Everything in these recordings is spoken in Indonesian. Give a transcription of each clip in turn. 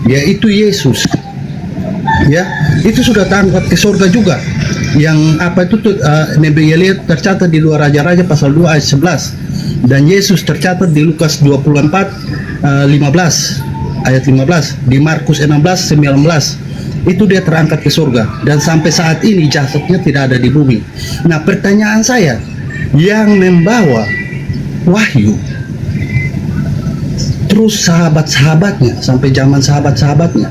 yaitu Yesus. Ya, itu sudah terangkat ke surga juga. Yang apa itu tuh Nabi Elia tercatat di 2 Raja-Raja pasal 2 ayat 11, dan Yesus tercatat di Lukas 24 ayat 15, di Markus 16 19. Itu dia terangkat ke surga, dan sampai saat ini jasadnya tidak ada di bumi. Nah, pertanyaan saya, yang membawa wahyu terus sahabat-sahabatnya sampai zaman sahabat-sahabatnya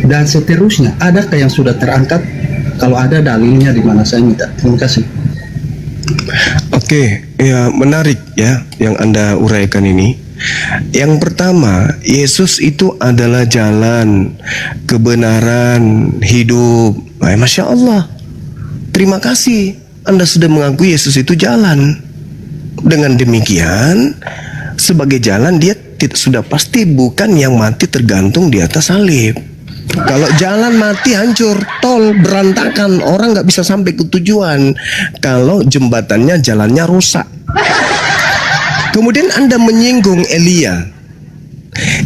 dan seterusnya, adakah yang sudah terangkat? Kalau ada, dalilnya di mana? Saya minta. Terima kasih. Oke, ya menarik ya yang Anda uraikan ini. Yang pertama, Yesus itu adalah jalan, kebenaran, hidup. Masya Allah. Terima kasih Anda sudah mengaku Yesus itu jalan. Dengan demikian, sebagai jalan dia sudah pasti bukan yang mati tergantung di atas salib. Kalau jalan mati hancur, tol berantakan, orang nggak bisa sampai ke tujuan. Kalau jembatannya, jalannya rusak. Kemudian Anda menyinggung Elia.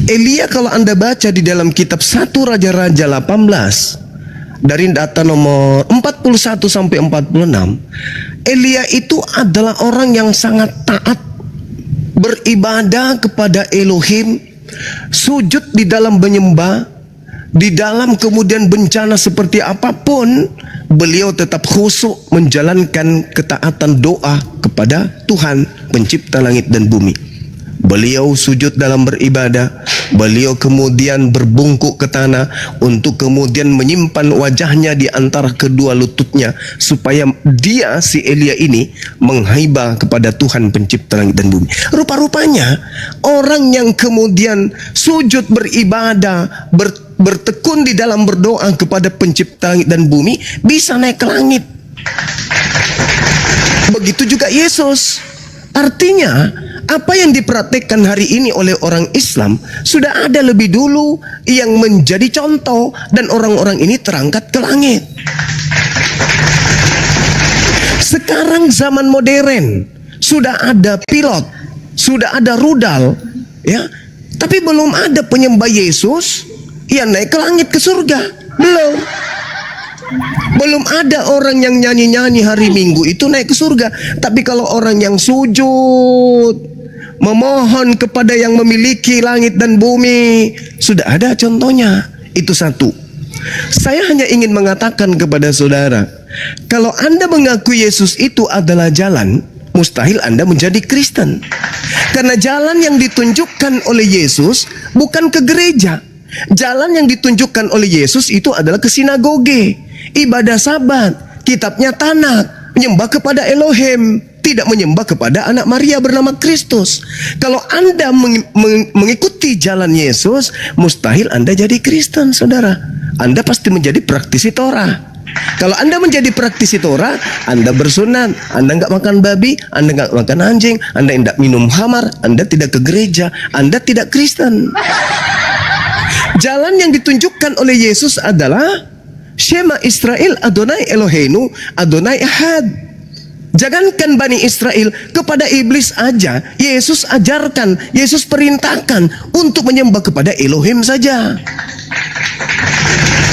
Elia kalau Anda baca di dalam kitab 1 Raja-Raja 18 dari data nomor 41 sampai 46, Elia itu adalah orang yang sangat taat, beribadah kepada Elohim, sujud di dalam menyembah. Di dalam kemudian bencana seperti apapun, beliau tetap khusyuk menjalankan ketaatan doa kepada Tuhan pencipta langit dan bumi. Beliau sujud dalam beribadah. Beliau kemudian berbungkuk ke tanah untuk kemudian menyimpan wajahnya di antara kedua lututnya, supaya dia, si Elia ini, menghibah kepada Tuhan pencipta langit dan bumi. Rupa-rupanya orang yang kemudian sujud beribadah, bertekun di dalam berdoa kepada pencipta langit dan bumi, bisa naik ke langit. Begitu juga Yesus. Artinya, apa yang dipraktikkan hari ini oleh orang Islam sudah ada lebih dulu yang menjadi contoh, dan orang-orang ini terangkat ke langit. Sekarang zaman modern, sudah ada pilot, sudah ada rudal, ya, tapi belum ada penyembah Yesus yang naik ke langit ke surga. Belum ada orang yang nyanyi-nyanyi hari Minggu itu naik ke surga. Tapi kalau orang yang sujud, memohon kepada yang memiliki langit dan bumi, sudah ada contohnya. Itu satu. Saya hanya ingin mengatakan kepada saudara, kalau Anda mengaku Yesus itu adalah jalan, mustahil Anda menjadi Kristen. Karena jalan yang ditunjukkan oleh Yesus bukan ke gereja. Jalan yang ditunjukkan oleh Yesus itu adalah ke sinagoge, ibadah Sabat, kitabnya Tanakh, menyembah kepada Elohim, tidak menyembah kepada anak Maria bernama Kristus. Kalau Anda mengikuti jalan Yesus, mustahil Anda jadi Kristen, saudara. Anda pasti menjadi praktisi Torah. Kalau Anda menjadi praktisi Torah, Anda bersunat, Anda nggak makan babi, Anda nggak makan anjing, Anda tidak minum khamar, Anda tidak ke gereja, Anda tidak Kristen. Jalan yang ditunjukkan oleh Yesus adalah Shema Israel Adonai Eloheinu Adonai Ahad. Jangankan Bani Israel, kepada iblis aja Yesus ajarkan, Yesus perintahkan untuk menyembah kepada Elohim saja.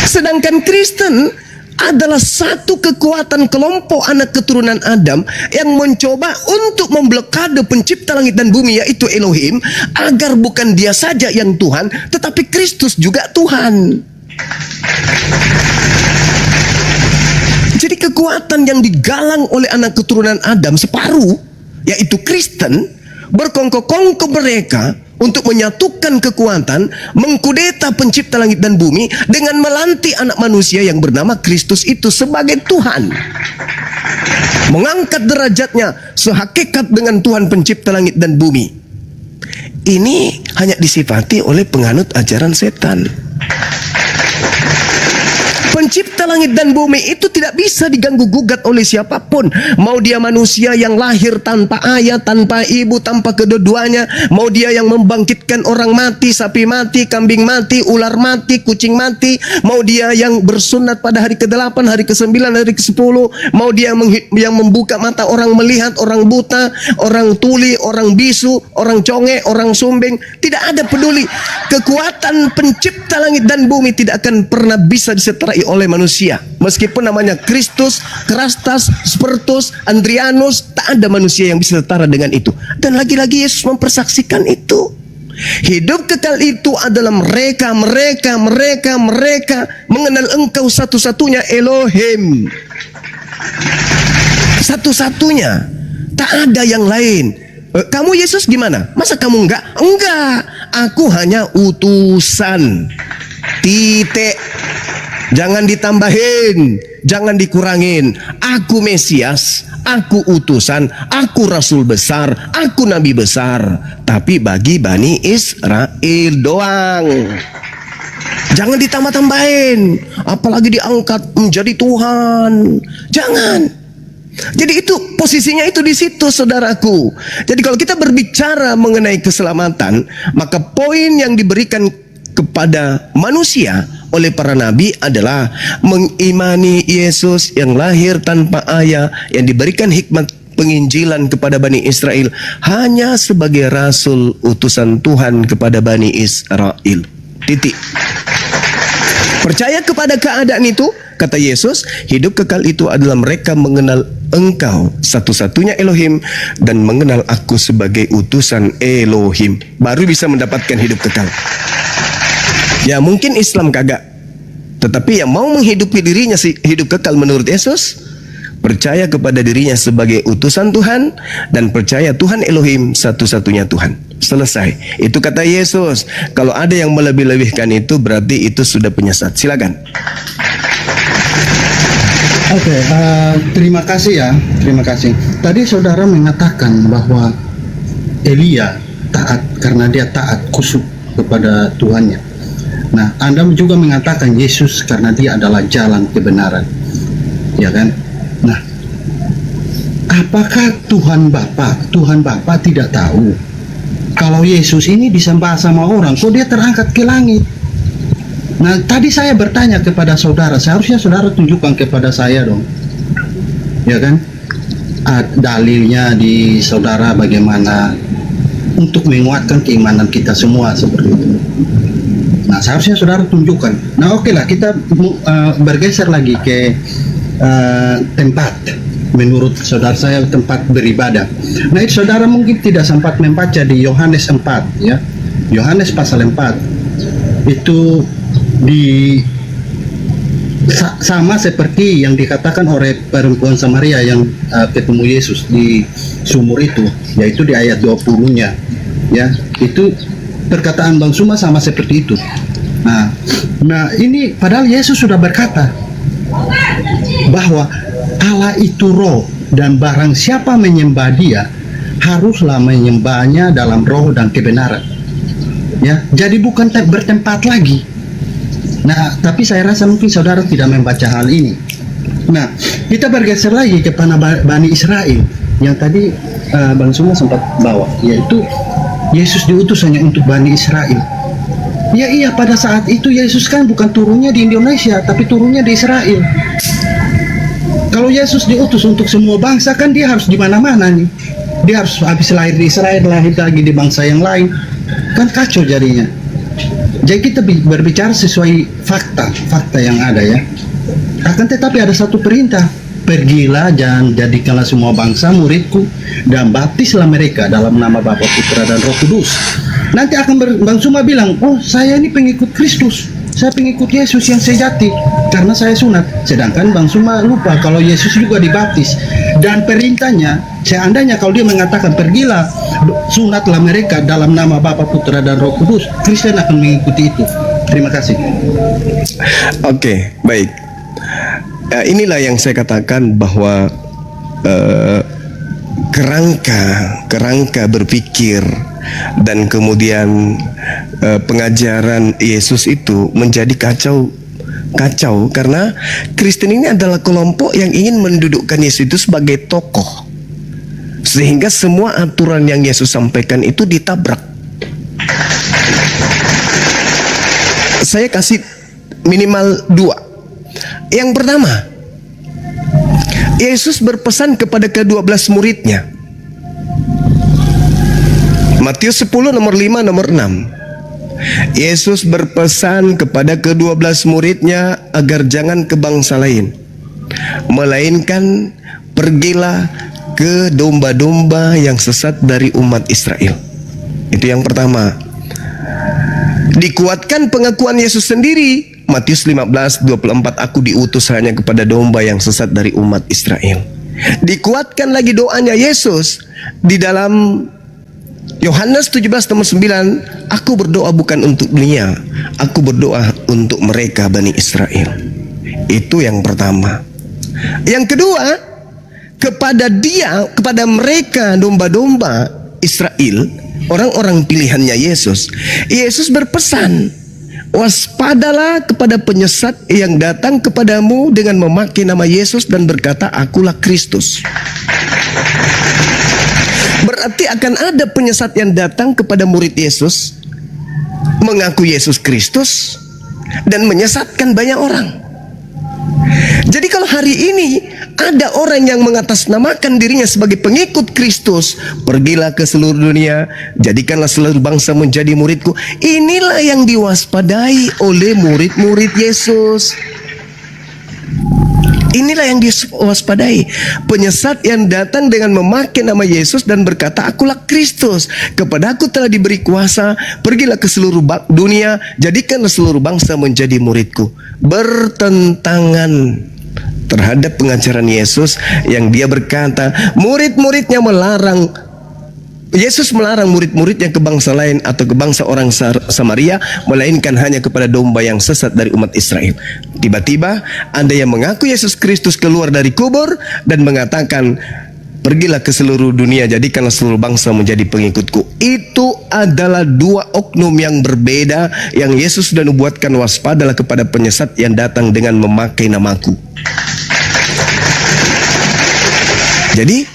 Sedangkan Kristen adalah satu kekuatan kelompok anak keturunan Adam yang mencoba untuk memblokade pencipta langit dan bumi, yaitu Elohim, agar bukan dia saja yang Tuhan, tetapi Kristus juga Tuhan. Jadi kekuatan yang digalang oleh anak keturunan Adam separuh, yaitu Kristen, berkongkong-kongkong mereka untuk menyatukan kekuatan, mengkudeta pencipta langit dan bumi dengan melantik anak manusia yang bernama Kristus itu sebagai Tuhan. Mengangkat derajatnya sehakikat dengan Tuhan pencipta langit dan bumi. Ini hanya disifati oleh penganut ajaran setan. pencipta langit dan bumi itu tidak bisa diganggu gugat oleh siapapun. Mau dia manusia yang lahir tanpa ayah, tanpa ibu, tanpa kedua-duanya, mau dia yang membangkitkan orang mati, sapi mati, kambing mati, ular mati, kucing mati, mau dia yang bersunat pada hari ke-8, hari ke-9, hari ke-10, mau dia yang membuka mata orang melihat, orang buta, orang tuli, orang bisu, orang conge, orang sumbing, tidak ada peduli. Kekuatan pencipta langit dan bumi tidak akan pernah bisa diseterai oleh manusia. Meskipun namanya Kristus, Krastas, Spertus, Andrianus, tak ada manusia yang bisa setara dengan itu. Dan lagi-lagi Yesus mempersaksikan itu. Hidup kekal itu adalah mereka mengenal Engkau satu-satunya Elohim. Satu-satunya. Tak ada yang lain. Kamu Yesus gimana? Masa kamu enggak? Enggak. Aku hanya utusan. Titik. Jangan ditambahin, jangan dikurangin. Aku Mesias, aku utusan, aku rasul besar, aku nabi besar. Tapi bagi Bani Israel doang. Jangan ditambah-tambahin, apalagi diangkat menjadi Tuhan. Jangan. Jadi itu posisinya itu di situ, saudaraku. Jadi kalau kita berbicara mengenai keselamatan, maka poin yang diberikan kepada manusia oleh para nabi adalah mengimani Yesus yang lahir tanpa ayah, yang diberikan hikmat penginjilan kepada Bani Israel hanya sebagai rasul utusan Tuhan kepada Bani Israel. Titik. Percaya kepada keadaan itu, kata Yesus, hidup kekal itu adalah mereka mengenal Engkau satu-satunya Elohim dan mengenal aku sebagai utusan Elohim. Baru bisa mendapatkan hidup kekal. Ya mungkin Islam kagak, tetapi yang mau menghidupi dirinya hidup kekal menurut Yesus, percaya kepada dirinya sebagai utusan Tuhan dan percaya Tuhan Elohim satu-satunya Tuhan. Selesai. Itu kata Yesus. Kalau ada yang melebih-lebihkan itu, berarti itu sudah penyesat. Silakan. Oke, terima kasih ya, terima kasih. Tadi saudara mengatakan bahwa Elia taat karena dia taat khusyuk kepada Tuhannya. Nah, Anda juga mengatakan Yesus karena dia adalah jalan kebenaran, ya kan? Nah, apakah Tuhan Bapa tidak tahu kalau Yesus ini disembah sama orang, kok dia terangkat ke langit? Nah, tadi saya bertanya kepada saudara, seharusnya saudara tunjukkan kepada saya dong, ya kan? Dalilnya di saudara bagaimana untuk menguatkan keimanan kita semua seperti itu. Nah, seharusnya saudara tunjukkan. Nah, oke lah, kita bergeser lagi ke tempat. Menurut saudara saya tempat beribadah. Nah, itu saudara mungkin tidak sempat membaca di Yohanes 4, ya. Yohanes pasal 4 itu sama seperti yang dikatakan oleh perempuan Samaria yang ketemu Yesus di sumur itu, yaitu di ayat 20-nya, ya. Itu perkataan Bang Suma sama seperti itu. Nah ini padahal Yesus sudah berkata bahwa Allah itu roh dan barang siapa menyembah dia haruslah menyembahnya dalam roh dan kebenaran, ya. Jadi bukan bertempat lagi. Nah, tapi saya rasa mungkin saudara tidak membaca hal ini. Nah, kita bergeser lagi kepada Bani Israel yang tadi Bang Suma sempat bawa, yaitu Yesus diutus hanya untuk Bani Israel. Ya iya, pada saat itu Yesus kan bukan turunnya di Indonesia, tapi turunnya di Israel. Kalau Yesus diutus untuk semua bangsa, kan dia harus di mana-mana nih. Dia harus habis lahir di Israel, lahir lagi di bangsa yang lain. Kan kacau jadinya. Jadi kita berbicara sesuai fakta yang ada, ya. Akan tetapi ada satu perintah, pergilah dan jadikanlah semua bangsa muridku dan baptislah mereka dalam nama Bapa, Putra dan Roh Kudus. Nanti akan Bang Suma bilang, oh saya ini pengikut Kristus, saya pengikut Yesus yang sejati karena saya sunat. Sedangkan Bang Suma lupa kalau Yesus juga dibaptis. Dan perintahnya, seandainya kalau dia mengatakan pergilah sunatlah mereka dalam nama Bapa, Putra dan Roh Kudus, Kristen akan mengikuti itu. Terima kasih. Oke, baik. Inilah yang saya katakan bahwa kerangka berpikir dan kemudian pengajaran Yesus itu menjadi kacau kacau karena Kristen ini adalah kelompok yang ingin mendudukkan Yesus itu sebagai tokoh, sehingga semua aturan yang Yesus sampaikan itu ditabrak. Saya kasih minimal 2. Yang pertama, Yesus berpesan kepada ke-12 muridnya. Matius 10 nomor 5 nomor 6. Yesus berpesan kepada ke-12 muridnya agar jangan ke bangsa lain, melainkan pergilah ke domba-domba yang sesat dari umat Israel. Itu yang pertama. Dikuatkan pengakuan Yesus sendiri. Matius 15:24, aku diutus hanya kepada domba yang sesat dari umat Israel. Dikuatkan lagi doanya Yesus di dalam Yohanes 17 nomor 9, aku berdoa bukan untuk dunia, aku berdoa untuk mereka Bani Israel. Itu yang pertama. Yang kedua, kepada mereka domba-domba Israel, orang-orang pilihannya Yesus, Yesus berpesan, waspadalah kepada penyesat yang datang kepadamu dengan memakai nama Yesus dan berkata, akulah Kristus. Berarti akan ada penyesat yang datang kepada murid Yesus, mengaku Yesus Kristus, dan menyesatkan banyak orang. Jadi kalau hari ini ada orang yang mengatasnamakan dirinya sebagai pengikut Kristus, pergilah ke seluruh dunia, jadikanlah seluruh bangsa menjadi muridku. Inilah yang diwaspadai oleh murid-murid Yesus. Inilah yang diwaspadai. Penyesat yang datang dengan memakai nama Yesus dan berkata, akulah Kristus, kepadaku telah diberi kuasa, pergilah ke seluruh dunia, jadikanlah seluruh bangsa menjadi muridku. Bertentangan terhadap pengajaran Yesus yang dia berkata, murid-muridnya melarang, Yesus melarang murid-muridnya ke bangsa lain atau ke bangsa orang Samaria, melainkan hanya kepada domba yang sesat dari umat Israel. Tiba-tiba ada yang mengaku Yesus Kristus keluar dari kubur dan mengatakan, pergilah ke seluruh dunia, jadikanlah seluruh bangsa menjadi pengikutku. Itu adalah dua oknum yang berbeda yang Yesus sudah nubuatkan, waspadalah kepada penyesat yang datang dengan memakai namaku. Jadi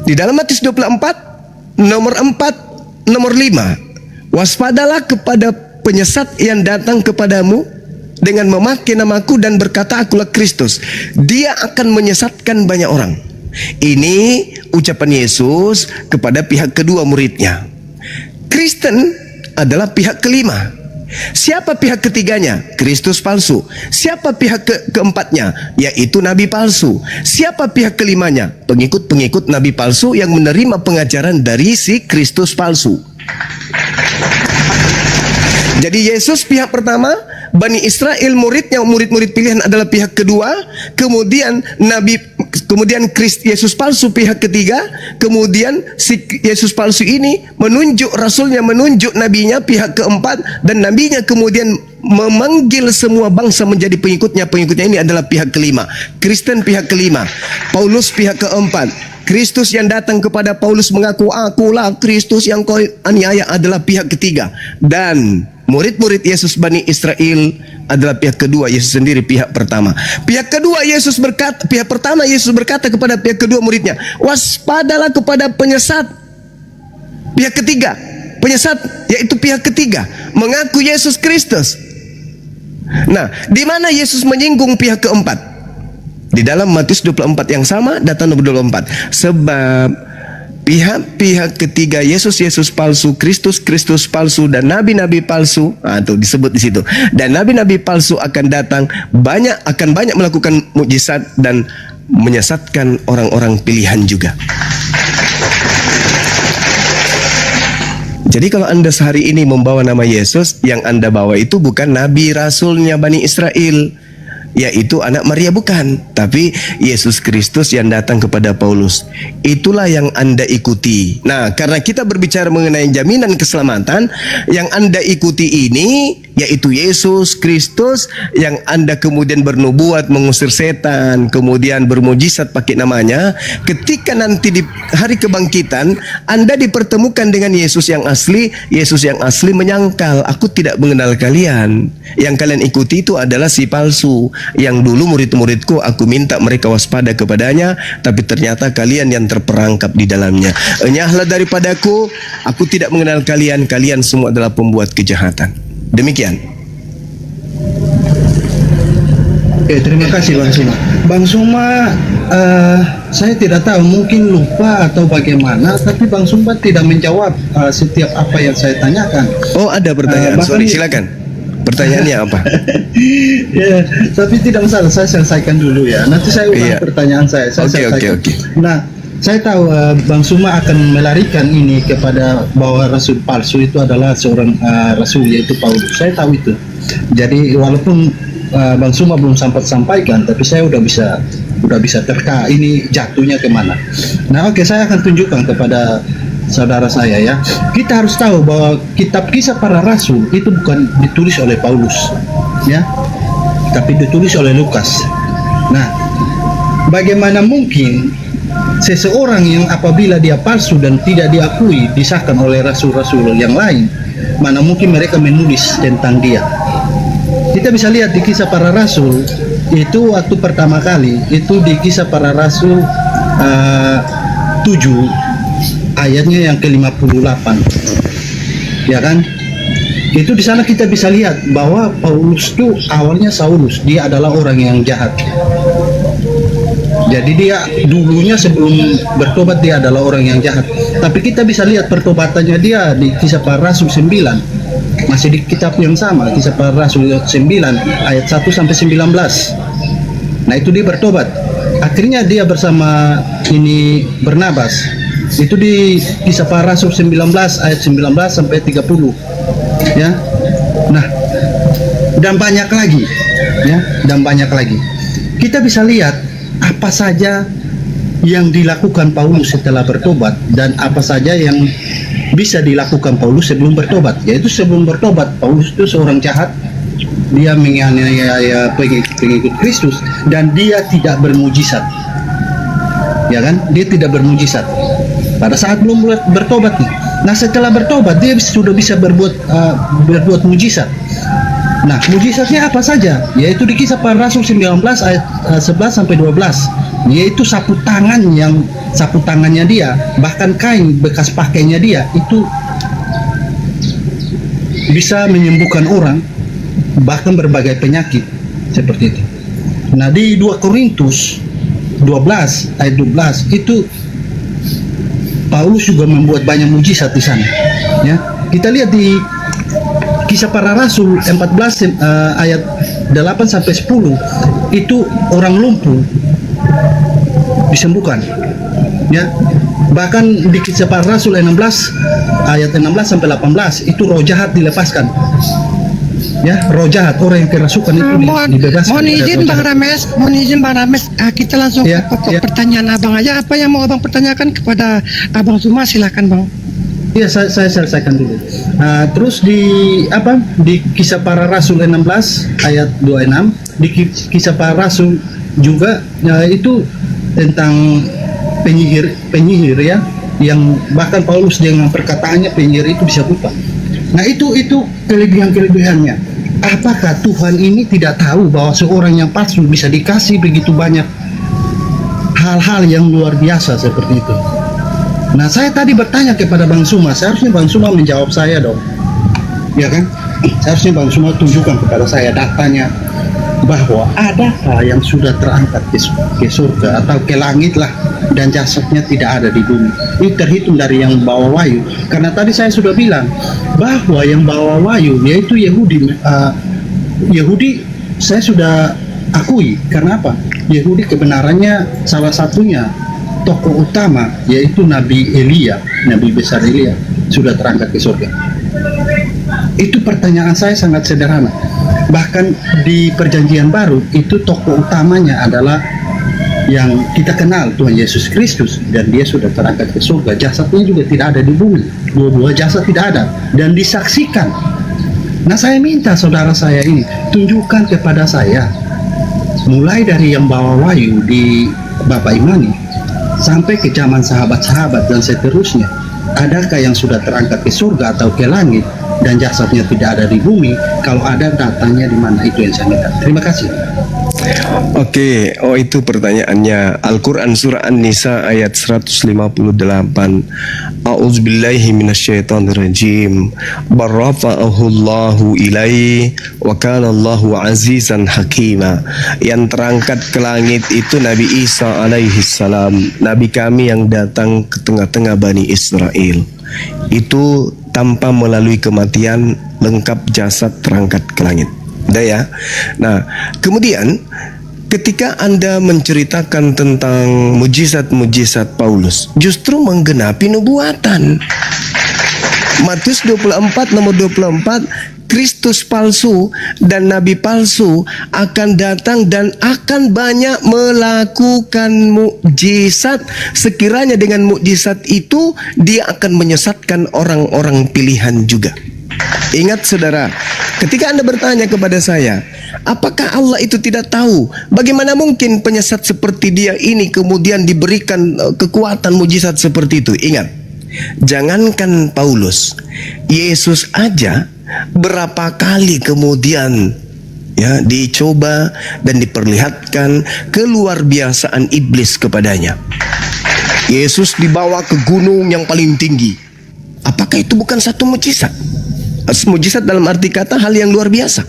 di dalam Matius 24 nomor 4, nomor 5, waspadalah kepada penyesat yang datang kepadamu dengan memakai namaku dan berkata, akulah Kristus. Dia akan menyesatkan banyak orang. Ini ucapan Yesus kepada pihak kedua muridnya. Kristen adalah pihak kelima. Siapa pihak ketiganya? Kristus palsu. Siapa pihak keempatnya? Yaitu nabi palsu. Siapa pihak kelimanya? Pengikut-pengikut nabi palsu yang menerima pengajaran dari si Kristus palsu. Jadi Yesus pihak pertama, Bani Israel muridnya, murid-murid pilihan adalah pihak kedua, kemudian Yesus palsu pihak ketiga, kemudian si Yesus palsu ini menunjuk rasulnya, menunjuk nabinya pihak keempat, dan nabinya kemudian memanggil semua bangsa menjadi pengikutnya. Pengikutnya ini adalah pihak kelima. Kristen pihak kelima, Paulus pihak keempat. Kristus yang datang kepada Paulus mengaku, akulah Kristus yang kau aniaya, adalah pihak ketiga. Dan murid-murid Yesus Bani Israel adalah pihak kedua, Yesus sendiri pihak pertama. Pihak kedua Yesus berkata, pihak pertama Yesus berkata kepada pihak kedua muridnya, waspadalah kepada penyesat. Pihak ketiga, penyesat yaitu pihak ketiga, mengaku Yesus Kristus. Nah, di mana Yesus menyinggung pihak keempat? Di dalam Matius 24 yang sama, data nomor 24. Sebab pihak-pihak ketiga, Yesus palsu, Kristus palsu, dan nabi-nabi palsu, tuh disebut di situ. Dan nabi-nabi palsu akan datang, akan banyak melakukan mukjizat dan menyesatkan orang-orang pilihan juga. Jadi kalau Anda sehari ini membawa nama Yesus, yang Anda bawa itu bukan nabi rasulnya Bani Israel, yaitu anak Maria, bukan, tapi Yesus Kristus yang datang kepada Paulus. Itulah yang Anda ikuti. Nah, karena kita berbicara mengenai jaminan keselamatan, yang Anda ikuti ini yaitu Yesus Kristus, yang Anda kemudian bernubuat mengusir setan, kemudian bermujizat pakai namanya. Ketika nanti di hari kebangkitan Anda dipertemukan dengan Yesus yang asli menyangkal, aku tidak mengenal kalian. Yang kalian ikuti itu adalah si palsu, yang dulu murid-muridku aku minta mereka waspada kepadanya, tapi ternyata kalian yang terperangkap di dalamnya. Enyahlah daripadaku, aku tidak mengenal kalian, kalian semua adalah pembuat kejahatan. Demikian. Terima kasih Bang Suma. Bang Suma, saya tidak tahu, mungkin lupa atau bagaimana, tapi Bang Suma tidak menjawab setiap apa yang saya tanyakan. Oh, ada pertanyaan. Sorry, silakan. Pertanyaannya apa? Ya, tapi tidak masalah, saya selesaikan dulu ya. Nanti saya ulang pertanyaan saya. Oke. Nah, saya tahu Bang Suma akan melarikan ini kepada bahwa rasul palsu itu adalah seorang rasul, yaitu Paulus. Saya tahu itu. Jadi walaupun Bang Suma belum sempat sampaikan, tapi saya udah bisa terka ini jatuhnya kemana. Nah, oke, saya akan tunjukkan kepada saudara saya ya. Kita harus tahu bahwa kitab Kisah Para Rasul itu bukan ditulis oleh Paulus, ya, tapi ditulis oleh Lukas. Nah, bagaimana mungkin seseorang yang apabila dia palsu dan tidak diakui disahkan oleh rasul-rasul yang lain, mana mungkin mereka menulis tentang dia? Kita bisa lihat di Kisah Para Rasul itu waktu pertama kali itu di Kisah Para Rasul 7 ayatnya yang ke-58, ya kan? Itu di sana kita bisa lihat bahwa Paulus itu awalnya Saulus, dia adalah orang yang jahat. Jadi dia dulunya sebelum bertobat dia adalah orang yang jahat. Tapi kita bisa lihat pertobatannya dia di Kisah Para Rasul 9. Masih di kitab yang sama, Kisah Para Rasul 9 ayat 1 sampai 19. Nah, itu dia bertobat. Akhirnya dia bersama ini Barnabas. Itu di Kisah Para Rasul 19 ayat 19 sampai 30. Ya. Nah, dan banyak lagi, ya, dan banyak lagi. Kita bisa lihat apa saja yang dilakukan Paulus setelah bertobat dan apa saja yang bisa dilakukan Paulus sebelum bertobat. Yaitu sebelum bertobat Paulus itu seorang jahat, dia menganiaya pengikut Kristus dan dia tidak bermujizat, ya kan? Dia tidak bermujizat pada saat belum bertobat nih. Nah, setelah bertobat dia sudah bisa berbuat mujizat. Nah, mujizatnya apa saja? Yaitu di Kisah Para Rasul 19 ayat 11 sampai 12, yaitu sapu tangannya dia, bahkan kain bekas pakainya dia itu bisa menyembuhkan orang, bahkan berbagai penyakit seperti itu. Nah, di 2 Korintus 12 ayat 12 itu Paulus juga membuat banyak mujizat di sana. Ya, kita lihat di Kisah Para Rasul 14 ayat 8 sampai 10 itu orang lumpuh disembuhkan. Ya, bahkan di Kisah Para Rasul 16 ayat 16 sampai 18 itu roh jahat dilepaskan. Ya, roh jahat, orang yang kerasukan itu dibebaskan. Mohon izin Bang Rames, kita langsung ke pokok pertanyaan Abang aja. Apa yang mau Abang pertanyakan kepada Abang Suma, silakan Bang. Iya, saya selesaikan dulu. Terus di Kisah Para Rasul 16 ayat 26, di Kisah Para Rasul juga itu tentang penyihir ya, yang bahkan Paulus dengan perkataannya penyihir itu bisa buta. Nah, itu kelebihannya. Apakah Tuhan ini tidak tahu bahwa seorang yang palsu bisa dikasih begitu banyak hal-hal yang luar biasa seperti itu? Nah, saya tadi bertanya kepada Bang Suma, seharusnya Bang Suma menjawab saya dong, ya kan? Seharusnya Bang Suma tunjukkan kepada saya datanya bahwa adakah yang sudah terangkat ke surga atau ke langit lah dan jasadnya tidak ada di bumi. Ini terhitung dari yang bawa wahyu, karena tadi saya sudah bilang bahwa yang bawa wahyu yaitu Yahudi saya sudah akui. Karena apa? Yahudi kebenarannya salah satunya tokoh utama yaitu Nabi Elia, Nabi besar Elia sudah terangkat ke surga. Itu pertanyaan saya sangat sederhana. Bahkan di Perjanjian Baru itu tokoh utamanya adalah yang kita kenal, Tuhan Yesus Kristus, dan dia sudah terangkat ke surga. Jasadnya juga tidak ada di bumi, dua jasad tidak ada, dan disaksikan Nah, saya minta saudara saya ini tunjukkan kepada saya, mulai dari yang bawa wahyu di Bapak Imani sampai ke zaman sahabat-sahabat dan seterusnya, adakah yang sudah terangkat ke surga atau ke langit dan jasadnya tidak ada di bumi? Kalau ada, datanya di mana? Itu yang saya minta. Terima kasih. Oke, itu pertanyaannya. Al-Quran surah An-Nisa ayat 158. A'udzubillahi minasyaitonirrajim. Barrafa'ahullahu ilaihi wa kana Allahu azizan hakima. Yang terangkat ke langit itu Nabi Isa alaihi salam, Nabi kami yang datang ke tengah-tengah Bani Israel. Itu tanpa melalui kematian, lengkap jasad terangkat ke langit. Udah ya. Nah, kemudian ketika Anda menceritakan tentang mujizat-mujizat Paulus, justru menggenapi nubuatan. Matius 24 nomor 24, Kristus palsu dan nabi palsu akan datang dan akan banyak melakukan mukjizat. Sekiranya dengan mukjizat itu dia akan menyesatkan orang-orang pilihan juga. Ingat saudara, ketika Anda bertanya kepada saya, apakah Allah itu tidak tahu? Bagaimana mungkin penyesat seperti dia ini kemudian diberikan kekuatan mujizat seperti itu? Ingat, jangankan Paulus, Yesus aja berapa kali kemudian ya dicoba dan diperlihatkan keluar biasaan iblis kepadanya. Yesus dibawa ke gunung yang paling tinggi. Apakah itu bukan satu mujizat? Mujizat dalam arti kata hal yang luar biasa.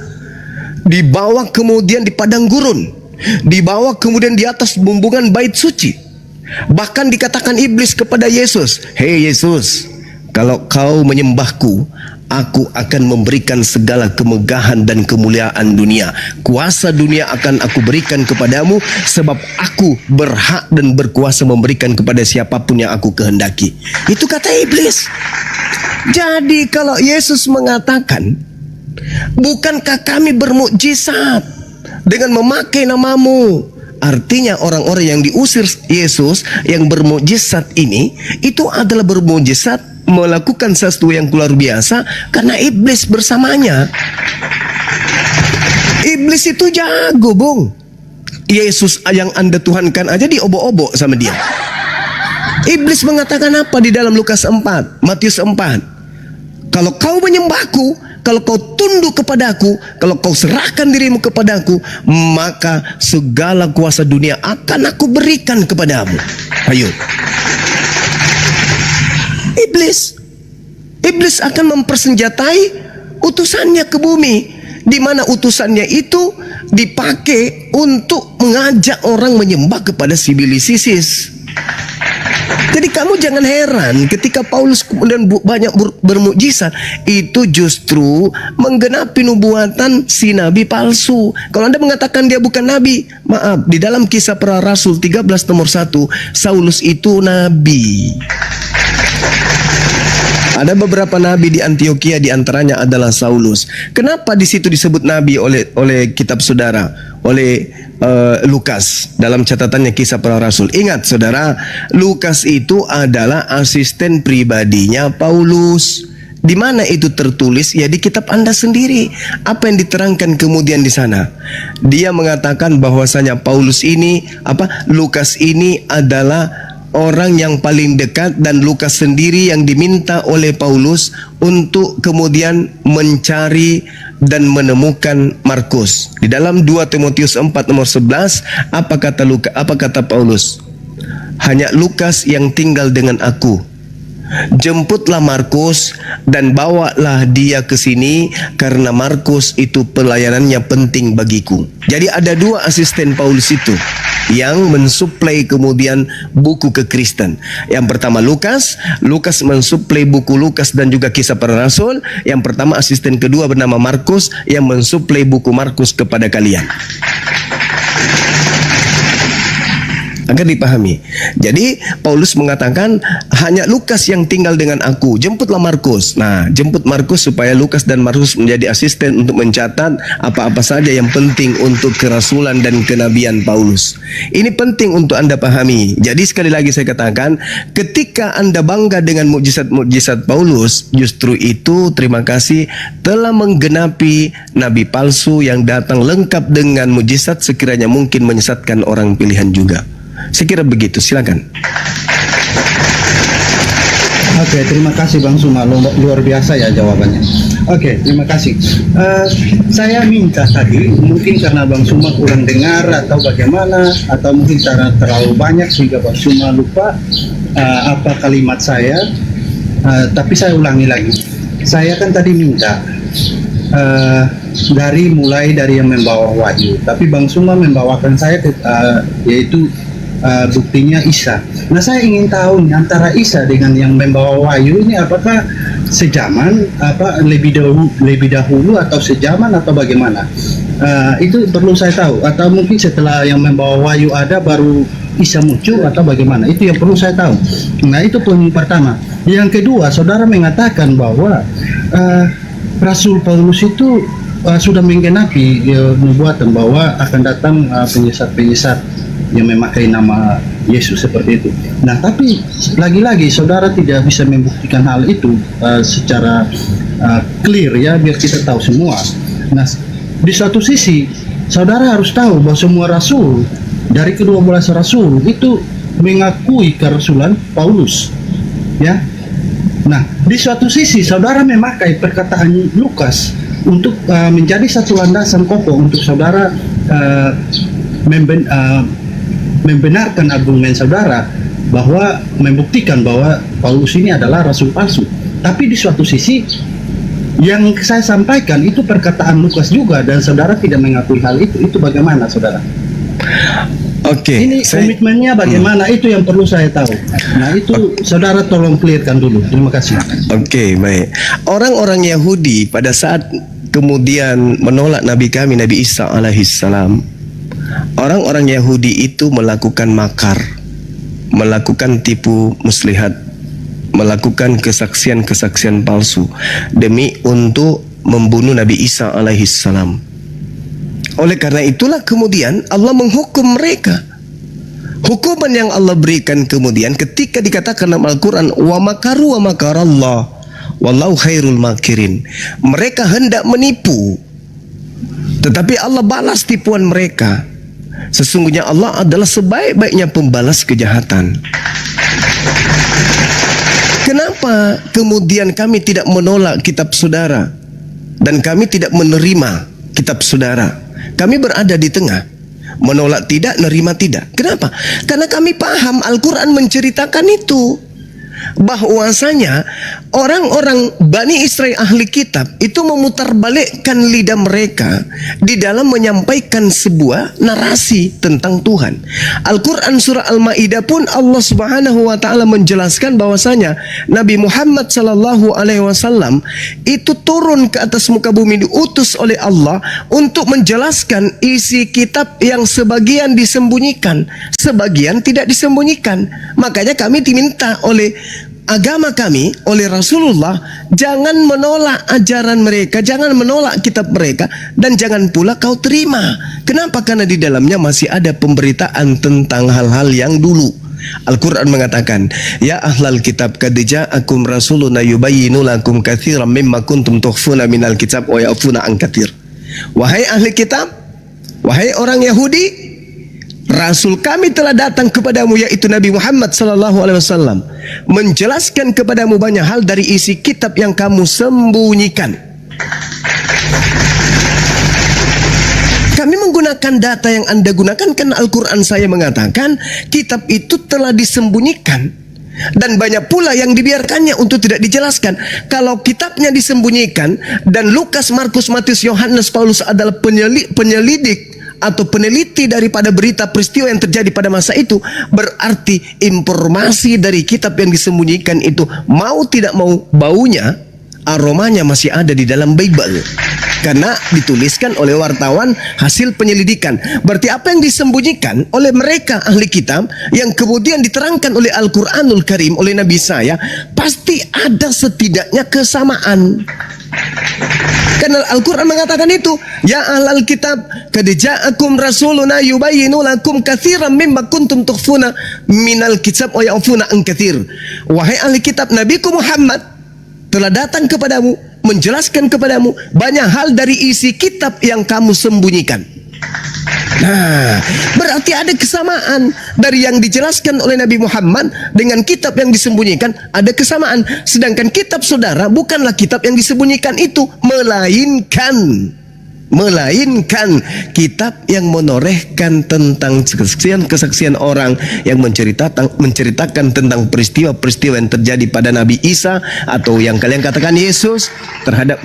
Dibawa kemudian di padang gurun, dibawa kemudian di atas bumbungan bait suci. Bahkan dikatakan iblis kepada Yesus, "Hei Yesus, kalau kau menyembahku, aku akan memberikan segala kemegahan dan kemuliaan dunia. Kuasa dunia akan aku berikan kepadamu, sebab aku berhak dan berkuasa memberikan kepada siapapun yang aku kehendaki." Itu kata iblis. Jadi kalau Yesus mengatakan, bukankah kami bermukjizat dengan memakai namamu? Artinya orang-orang yang diusir Yesus yang bermukjizat ini, itu adalah bermukjizat melakukan sesuatu yang luar biasa karena iblis bersamanya. Iblis itu jago, Bung. Yesus yang Anda tuhankan aja diobok-obok sama dia. Iblis mengatakan apa di dalam Lukas 4, Matius 4? Kalau kau menyembahku, kalau kau tunduk kepadaku, kalau kau serahkan dirimu kepadaku, maka segala kuasa dunia akan aku berikan kepadamu. Ayo. Iblis akan mempersenjatai utusannya ke bumi, di mana utusannya itu dipakai untuk mengajak orang menyembah kepada Sibilisis. Jadi kamu jangan heran ketika Paulus kemudian banyak bermukjizat, itu justru menggenapi nubuatan si nabi palsu. Kalau Anda mengatakan dia bukan nabi, maaf, di dalam Kisah Para Rasul 13 nomor 1, Saulus itu nabi. Ada beberapa nabi di Antioquia, di antaranya adalah Saulus. Kenapa di situ disebut nabi oleh kitab saudara, oleh Lukas dalam catatannya Kisah Para Rasul? Ingat saudara, Lukas itu adalah asisten pribadinya Paulus. Di mana itu tertulis? Ya di kitab Anda sendiri. Apa yang diterangkan kemudian di sana? Dia mengatakan bahwasanya Lukas ini adalah orang yang paling dekat, dan Lukas sendiri yang diminta oleh Paulus untuk kemudian mencari dan menemukan Markus. Di dalam 2 Timotius 4 nomor 11, apa kata Paulus? Hanya Lukas yang tinggal dengan aku. Jemputlah Markus dan bawalah dia ke sini, karena Markus itu pelayanannya penting bagiku. Jadi ada dua asisten Paulus itu yang mensuplai kemudian buku kekristen. Yang pertama Lukas mensuplai buku Lukas dan juga Kisah Para Rasul. Yang pertama asisten kedua bernama Markus yang mensuplai buku Markus kepada kalian. Agar dipahami. Jadi Paulus mengatakan hanya Lukas yang tinggal dengan aku. Jemputlah Markus. Nah, jemput Markus supaya Lukas dan Markus menjadi asisten untuk mencatat apa-apa saja yang penting untuk kerasulan dan kenabian Paulus. Ini penting untuk Anda pahami. Jadi sekali lagi saya katakan, ketika Anda bangga dengan mukjizat-mukjizat Paulus, justru itu terima kasih telah menggenapi nabi palsu yang datang lengkap dengan mukjizat sekiranya mungkin menyesatkan orang pilihan juga. Saya kira begitu, silakan. Oke, terima kasih Bang Suma, luar biasa ya jawabannya. Oke, terima kasih. Saya minta tadi, mungkin karena Bang Suma kurang dengar atau bagaimana, atau mungkin karena terlalu banyak sehingga Bang Suma lupa apa kalimat saya. Tapi saya ulangi lagi. Saya kan tadi minta mulai dari yang membawa wahyu, tapi Bang Suma membawakan saya yaitu buktinya Isa. Nah, saya ingin tahu nih, antara Isa dengan yang membawa wahyu ini apakah sejaman, lebih dahulu atau sejaman atau bagaimana? Itu perlu saya tahu, atau mungkin setelah yang membawa wahyu ada baru Isa muncul atau bagaimana? Itu yang perlu saya tahu. Nah, itu poin pertama. Yang kedua, saudara mengatakan bahwa Rasul Paulus itu sudah menggenapi nubuatan bahwa akan datang penyesat-penyesat yang memakai nama Yesus seperti itu. Nah, tapi lagi-lagi saudara tidak bisa membuktikan hal itu secara clear ya, biar kita tahu semua. Nah, di satu sisi saudara harus tahu bahwa semua rasul dari ke-12 rasul itu mengakui kerasulan Paulus, ya. Nah, di suatu sisi saudara memakai perkataan Lukas untuk menjadi satu landasan kokoh untuk saudara membenarkan argumen saudara bahwa membuktikan bahwa Paulus ini adalah rasul palsu. Tapi di suatu sisi yang saya sampaikan itu perkataan Lukas juga dan saudara tidak mengakui hal itu. Itu bagaimana saudara? Oke, ini komitmennya bagaimana? Itu yang perlu saya tahu. Nah, itu saudara tolong clearkan dulu. Terima kasih. Oke, baik. Orang-orang Yahudi pada saat kemudian menolak Nabi kami, Nabi Isa alaihissalam, orang-orang Yahudi itu melakukan makar, melakukan tipu muslihat, melakukan kesaksian-kesaksian palsu demi untuk membunuh Nabi Isa alaihissalam. Oleh karena itulah kemudian Allah menghukum mereka. Hukuman yang Allah berikan kemudian ketika dikatakan dalam Al-Quran, wa makaru wa makarallah wallahu khairul makirin. Mereka hendak menipu, tetapi Allah balas tipuan mereka. Sesungguhnya Allah adalah sebaik-baiknya pembalas kejahatan. Kenapa kemudian kami tidak menolak kitab saudara dan kami tidak menerima kitab saudara? Kami berada di tengah, menolak tidak, nerima tidak. Kenapa? Karena kami paham Al-Quran menceritakan itu, bahwasanya orang-orang Bani Israel ahli kitab itu memutarbalikkan lidah mereka di dalam menyampaikan sebuah narasi tentang Tuhan. Al-Quran surah Al-Ma'idah pun Allah subhanahu wa ta'ala menjelaskan bahwasanya Nabi Muhammad sallallahu alaihi wasallam itu turun ke atas muka bumi, diutus oleh Allah untuk menjelaskan isi kitab yang sebagian disembunyikan, sebagian tidak disembunyikan. Makanya kami diminta oleh agama kami, oleh Rasulullah, jangan menolak ajaran mereka, jangan menolak kitab mereka, dan jangan pula kau terima. Kenapa? Karena di dalamnya masih ada pemberitaan tentang hal-hal yang dulu. Al-Quran mengatakan, ya ahlal kitab qad ja'akum rasuluna yubayyinu lakum katsiran mimma kuntum tukhfuna minal kitab wa ya'funa an katsir. Wahai ahli kitab, wahai orang Yahudi, Rasul kami telah datang kepadamu, yaitu Nabi Muhammad sallallahu alaihi wasallam, menjelaskan kepadamu banyak hal dari isi kitab yang kamu sembunyikan. Kami menggunakan data yang Anda gunakan, karena Al-Quran saya mengatakan kitab itu telah disembunyikan, dan banyak pula yang dibiarkannya untuk tidak dijelaskan. Kalau kitabnya disembunyikan dan Lukas, Markus, Matius, Yohanes, Paulus adalah penyelidik atau peneliti daripada berita peristiwa yang terjadi pada masa itu, berarti informasi dari kitab yang disembunyikan itu mau tidak mau baunya aromanya masih ada di dalam Bible. Karena dituliskan oleh wartawan hasil penyelidikan. Berarti apa yang disembunyikan oleh mereka ahli kitab yang kemudian diterangkan oleh Al-Quranul Karim oleh Nabi saya, pasti ada setidaknya kesamaan. Karena Al-Quran mengatakan itu, ya ahlal kitab qad ja'akum rasuluna yubayyinu lakum katsiran mimma kuntum tukhfuna minal kitab wa ya'funa an katsir. Wahai ahli kitab, Nabiku Muhammad telah datang kepadamu, menjelaskan kepadamu banyak hal dari isi kitab yang kamu sembunyikan. Nah, berarti ada kesamaan dari yang dijelaskan oleh Nabi Muhammad dengan kitab yang disembunyikan, ada kesamaan. Sedangkan kitab saudara bukanlah kitab yang disembunyikan itu, melainkan kitab yang menorehkan tentang kesaksian orang yang menceritakan tentang peristiwa-peristiwa yang terjadi pada Nabi Isa, atau yang kalian katakan Yesus, terhadap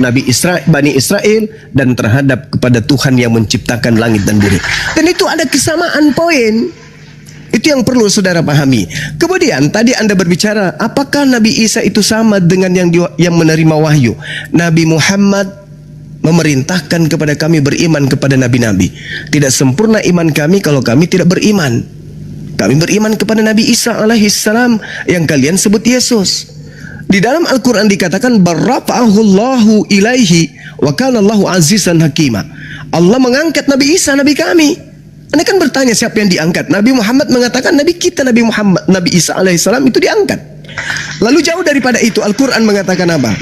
Bani Israel, dan terhadap kepada Tuhan yang menciptakan langit dan bumi. Dan itu ada kesamaan poin. Itu yang perlu saudara pahami. Kemudian tadi Anda berbicara, apakah Nabi Isa itu sama dengan yang menerima wahyu? Nabi Muhammad memerintahkan kepada kami beriman kepada nabi-nabi. Tidak sempurna iman kami kalau kami tidak beriman. Kami beriman kepada Nabi Isa alaihissalam yang kalian sebut Yesus. Di dalam Al-Quran dikatakan barrafa'ahullahu ilaihi wa kana Allahu azizan hakima. Allah mengangkat Nabi Isa, nabi kami. Anda kan bertanya siapa yang diangkat? Nabi Muhammad mengatakan nabi kita, Nabi Isa alaihissalam itu diangkat. Lalu jauh daripada itu Al-Quran mengatakan apa?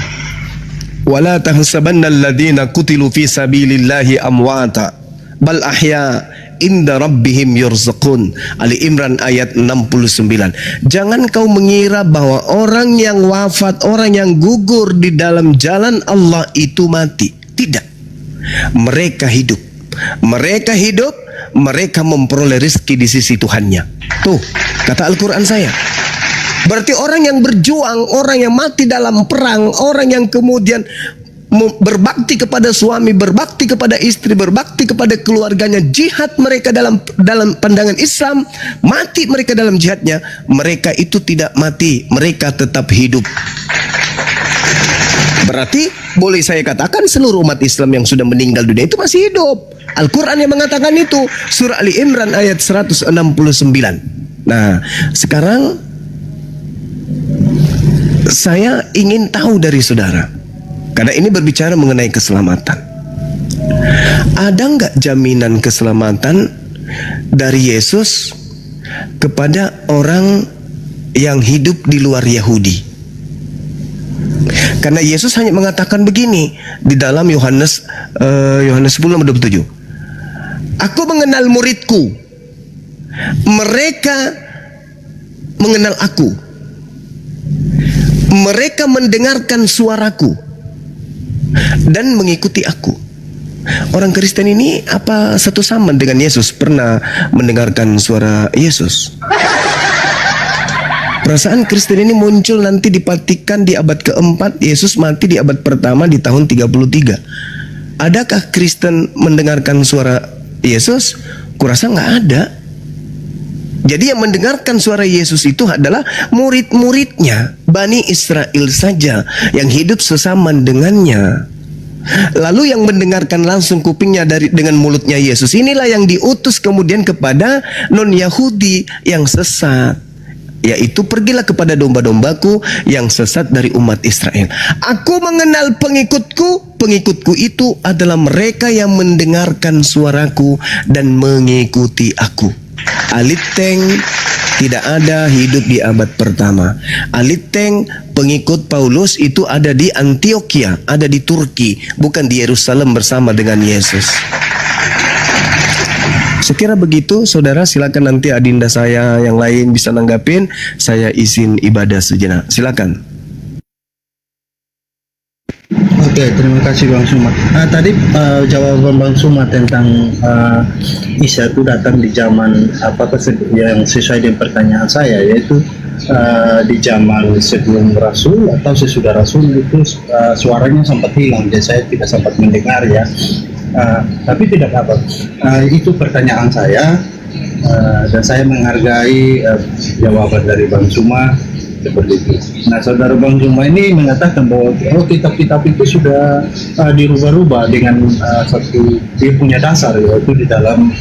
Wala tahsabanna alladhina qutilu fi sabilillahi amwata bal ahya inda rabbihim yurzaqun. Ali Imran ayat 69. Jangan kau mengira bahwa orang yang wafat, orang yang gugur di dalam jalan Allah itu mati. Tidak. Mereka hidup. Mereka memperoleh rezeki di sisi Tuhannya. Tuh, kata Al-Quran saya. Berarti orang yang berjuang, orang yang mati dalam perang, orang yang kemudian berbakti kepada suami, berbakti kepada istri, berbakti kepada keluarganya, jihad mereka dalam pandangan Islam, mati mereka dalam jihadnya, mereka itu tidak mati, mereka tetap hidup. Berarti boleh saya katakan seluruh umat Islam yang sudah meninggal dunia itu masih hidup. Al-Quran yang mengatakan itu, surah Ali Imran ayat 169. Nah, sekarang saya ingin tahu dari saudara, karena ini berbicara mengenai keselamatan. Ada nggak jaminan keselamatan dari Yesus kepada orang yang hidup di luar Yahudi? Karena Yesus hanya mengatakan begini di dalam Yohanes 10:27. Aku mengenal muridku, mereka mengenal aku, mereka mendengarkan suaraku dan mengikuti aku. Orang Kristen ini apa satu sama dengan Yesus? Pernah mendengarkan suara Yesus? Perasaan Kristen ini muncul nanti dipatikan di abad keempat, Yesus mati di abad pertama di tahun 33. Adakah Kristen mendengarkan suara Yesus? Kurasa nggak ada. Jadi yang mendengarkan suara Yesus itu adalah murid-muridnya, Bani Israel saja yang hidup sesama dengannya. Lalu yang mendengarkan langsung kupingnya dengan mulutnya Yesus, inilah yang diutus kemudian kepada non-Yahudi yang sesat, yaitu pergilah kepada domba-dombaku yang sesat dari umat Israel. Aku mengenal pengikutku, pengikutku itu adalah mereka yang mendengarkan suaraku dan mengikuti aku. Aliteng tidak ada hidup di abad pertama. Aliteng pengikut Paulus itu ada di Antioquia, ada di Turki, bukan di Yerusalem bersama dengan Yesus. Sekira begitu, saudara, silakan nanti adinda saya yang lain bisa nanggapin. Saya izin ibadah sejenak. Silakan. Oke, terima kasih Bang Sumat. Tadi jawaban Bang Sumat tentang Isa itu datang di zaman yang sesuai dengan pertanyaan saya, yaitu di zaman sebelum Rasul atau sesudah Rasul itu suaranya sempat hilang, jadi saya tidak sempat mendengar ya. Tapi tidak apa, itu pertanyaan saya dan saya menghargai jawaban dari Bang Suma. seperti itu. Nah, saudara Bang Zuma ini mengatakan bahwa kitab-kitab itu sudah dirubah-rubah dengan satu dia punya dasar, yaitu di dalam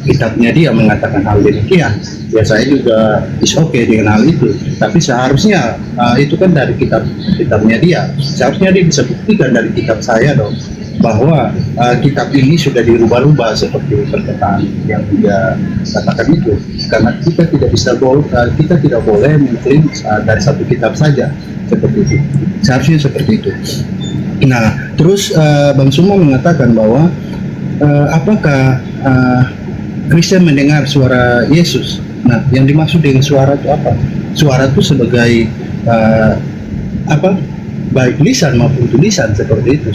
kitabnya dia mengatakan hal demikian. Ya saya juga is okay dengan hal itu, tapi seharusnya itu kan dari kitabnya dia. Seharusnya dia bisa buktikan dari kitab saya dong, bahwa kitab ini sudah dirubah-rubah seperti perkataan yang dia katakan itu. Karena kita tidak boleh mengklaim dari satu kitab saja seperti itu. Seharusnya seperti itu. Nah, terus Bang Suma mengatakan bahwa apakah Kristen mendengar suara Yesus? Nah, yang dimaksud dengan suara itu apa? Suara itu sebagai baik lisan maupun tulisan seperti itu,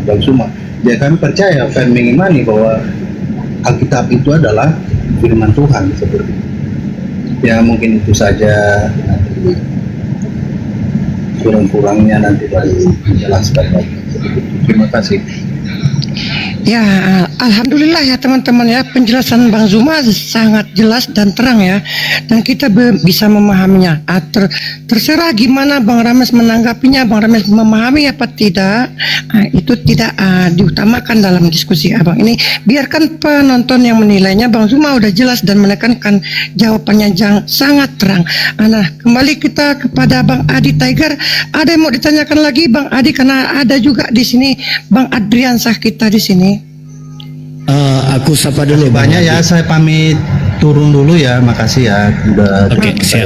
Bang Suma. Ya, kami percaya, kami mengimani bahwa Alkitab itu adalah firman Tuhan seperti itu. Ya, mungkin itu saja. Nanti kurang-kurangnya nanti baru menjelaskan lagi. Terima kasih. Ya, alhamdulillah ya teman-teman ya, penjelasan Bang Zuma sangat jelas dan terang ya, dan kita bisa memahaminya. Terserah gimana Bang Rames menanggapinya, Bang Rames memahami apa tidak, itu tidak diutamakan dalam diskusi abang ini. Biarkan penonton yang menilainya. Bang Zuma udah jelas dan menekankan jawabannya sangat terang. Nah, kembali kita kepada Bang Adi Tiger. Ada yang mau ditanyakan lagi Bang Adi, karena ada juga di sini Bang Adriansah kita di sini. Aku sapa dulu Banyak ya, saya pamit turun dulu ya. Makasih ya udah. Oke, siap.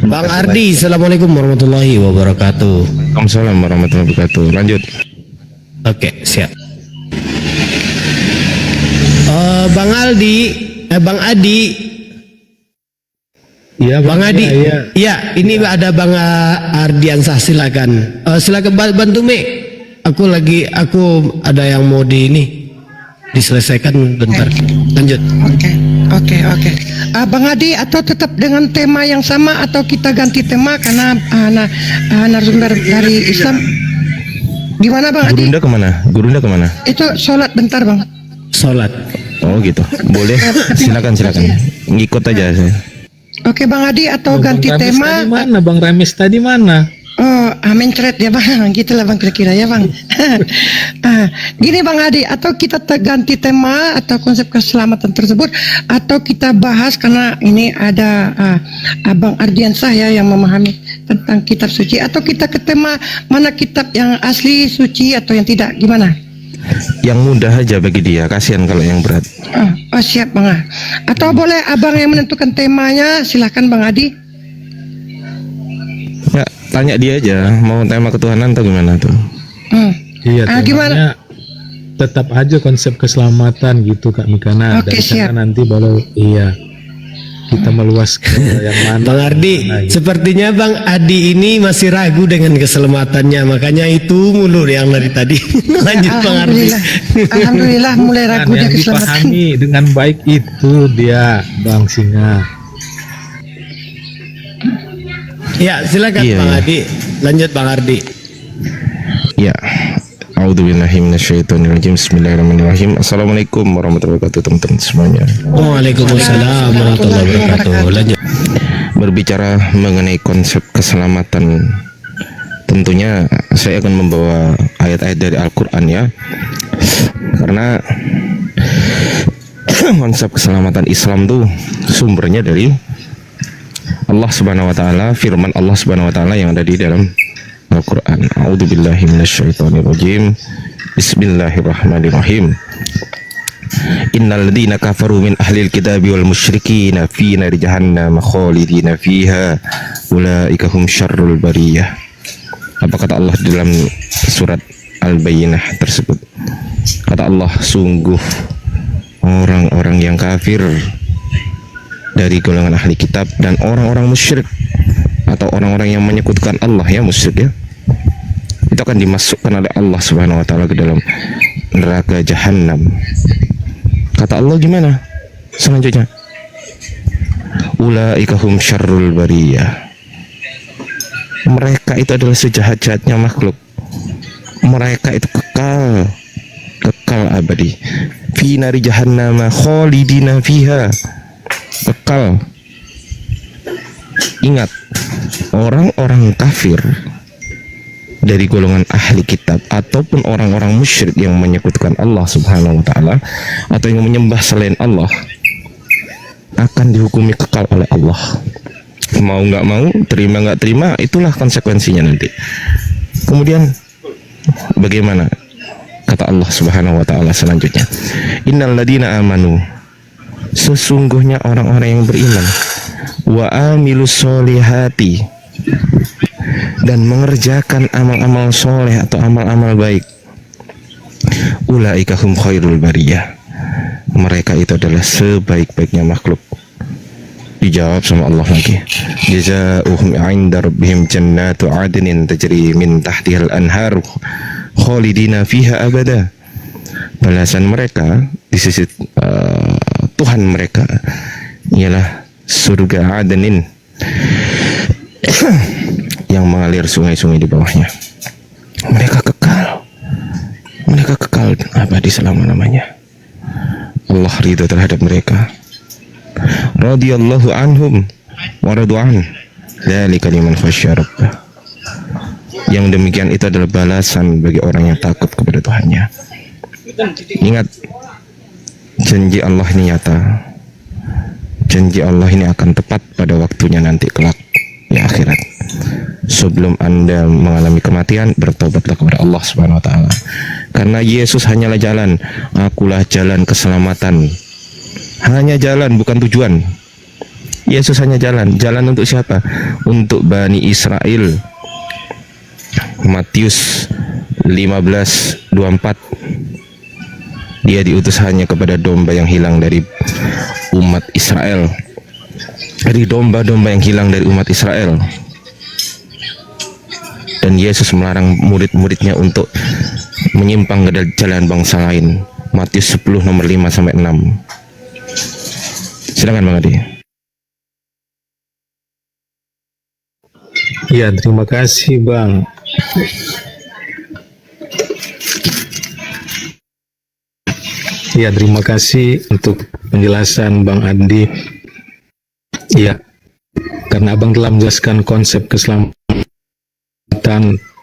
Bang Ardi, assalamualaikum warahmatullahi wabarakatuh. Waalaikumsalam warahmatullahi wabarakatuh. Lanjut. Oke, siap. Bang Adi. Iya, Bang Adi. Iya. Ya, ini ada Bang Ardiansah, silakan. Silakan bantu Mi. Aku ada yang mau diselesaikan bentar. Lanjut. Oke. Bang Adi, atau tetap dengan tema yang sama atau kita ganti tema karena narasumber dari Islam. Gimana Bang Adi? Gurunda kemana? Itu sholat bentar Bang. Sholat. Oh gitu. Boleh. Silakan. Ngikut aja saya. Oke Bang Adi, atau ganti Bang Rames tema. tadi mana? Bang Rames tadi mana? Oh, mencret ya Bang, gitulah Bang kira-kira ya Bang. Gini Bang Adi, atau kita ganti tema atau konsep keselamatan tersebut, atau kita bahas karena ini ada Abang Ardiansah ya yang memahami tentang kitab suci, atau kita ke tema mana kitab yang asli suci atau yang tidak, gimana? Yang mudah aja bagi dia, kasihan kalau yang berat. Oh siap Bang. Atau boleh Abang yang menentukan temanya, silakan Bang Adi. Ya, tanya dia aja, mau tema ketuhanan atau gimana tuh? Iya, Gimana? Tetap aja konsep keselamatan gitu Kak Mikana. Oke, Dari siap. sana nanti baru kita meluas ke yang mana. Bang Ardi, gitu. sepertinya Bang Adi ini masih ragu dengan keselamatannya, makanya itu mulu yang dari tadi. Lanjut Bang Ardi. Alhamdulillah mulai ragu dia Yang keselamatan. dipahami dengan baik itu dia Bang Singa. Ya, silakan Iya, Bang iya. Adi. Lanjut Bang Ardi. Ya. A'udzubillahi minasyaitonirrajim. Bismillahirrahmanirrahim. Assalamualaikum warahmatullahi wabarakatuh teman-teman semuanya. Waalaikumsalam warahmatullahi wabarakatuh. Lanjut. Berbicara mengenai konsep keselamatan, tentunya saya akan membawa ayat-ayat dari Al-Quran ya, karena konsep keselamatan Islam tuh sumbernya dari Allah Subhanahu wa taala, firman Allah Subhanahu wa taala yang ada di dalam Al-Quran. A'udzubillahi minasyaitonirrajim. Bismillahirrahmanirrahim. Innal ladzina kafaru min ahlil kitabi wal musyrikina fi nari jahannam khalidina fiha ulaika hum syarrul bariyah. Apa kata Allah di dalam surat Al-Bayyinah tersebut? Kata Allah, sungguh orang-orang yang kafir dari golongan ahli kitab dan orang-orang musyrik atau orang-orang yang menyekutukan Allah, ya musyrik ya, itu akan dimasukkan oleh Allah Subhanahu wa taala ke dalam neraka jahanam. Kata Allah gimana selanjutnya? Ulaika hum syarrul bariyah. Mereka itu adalah sejahat-jahatnya makhluk. Mereka itu kekal abadi. Fi nari jahannam khalidina fiha. Kekal Ingat, orang-orang kafir dari golongan ahli kitab ataupun orang-orang musyrik yang menyekutukan Allah Subhanahu wa taala atau yang menyembah selain Allah akan dihukumi kekal oleh Allah. Mau nggak mau, terima nggak terima, itulah konsekuensinya nanti. Kemudian bagaimana kata Allah Subhanahu wa taala selanjutnya? Innal ladina amanu, sesungguhnya orang-orang yang beriman, wa amilus solihati, dan mengerjakan amal-amal soleh atau amal-amal baik, ulaika hum khairul bariyah, mereka itu adalah sebaik-baiknya makhluk. Dijawab sama Allah lagi, jazaohum 'inda rabbihim jannatu 'adnin tajri min tahtihal anharu khalidina fiha abada. Balasan mereka di sisi Tuhan mereka ialah surga Adnin yang mengalir sungai-sungai di bawahnya. Mereka kekal abadi selama-lamanya. Allah ridha terhadap mereka. Radhiyallahu anhum wa radu'an, dzalika liman khasyya rabbah. Yang demikian itu adalah balasan bagi orang yang takut kepada Tuhannya. Ingat, janji Allah ini nyata. Janji Allah ini akan tepat pada waktunya nanti kelak di akhirat. Sebelum Anda mengalami kematian, bertobatlah kepada Allah Subhanahu wa taala. Karena Yesus hanyalah jalan, akulah jalan keselamatan. Hanya jalan, bukan tujuan. Yesus hanya jalan. Jalan untuk siapa? Untuk Bani Israel. Matius 15:24. Dia diutus hanya kepada domba yang hilang dari umat Israel. Dari domba-domba yang hilang dari umat Israel. Dan Yesus melarang murid-muridnya untuk menyimpang ke jalan bangsa lain. Matius 10 nomor 5-6. Silakan Bang Adi. Ya, terima kasih Bang. Ya, terima kasih untuk penjelasan Bang Andi. Ya, karena Abang telah menjelaskan konsep keselamatan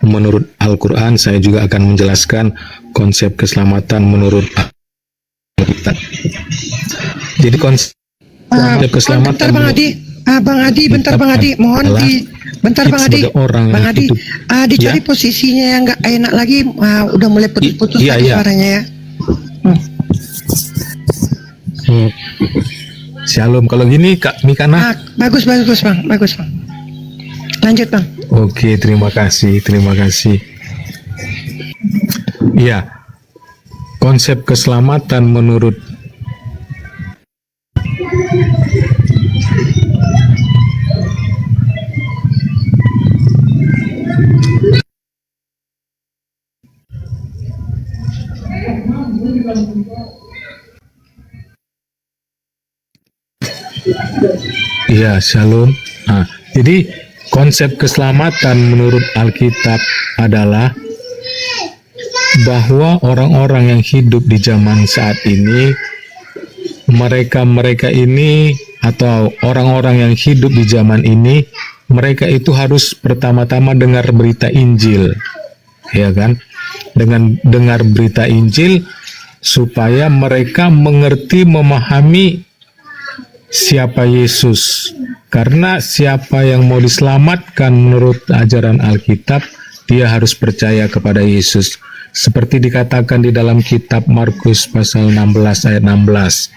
menurut Al-Quran, saya juga akan menjelaskan konsep keselamatan menurut Alkitab. Jadi konsep keselamatan bentar Bang Adi, Bang Adi, bentar Bang Adi, mohon bentar Bang Adi, Bang Adi, dicari posisinya yang nggak enak lagi, udah mulai putus-putus suaranya ya. Shalom, kalau gini Kak Mikana. Bagus Bang, lanjut Bang. Oke, terima kasih. Ya, konsep keselamatan menurut ya, shalom. Jadi konsep keselamatan menurut Alkitab adalah bahwa orang-orang yang hidup di zaman saat ini, mereka ini atau orang-orang yang hidup di zaman ini, mereka itu harus pertama-tama dengar berita Injil, ya kan? Dengan dengar berita Injil supaya mereka mengerti, memahami siapa Yesus. Karena siapa yang mau diselamatkan menurut ajaran Alkitab, dia harus percaya kepada Yesus. Seperti dikatakan di dalam kitab Markus pasal 16 ayat 16.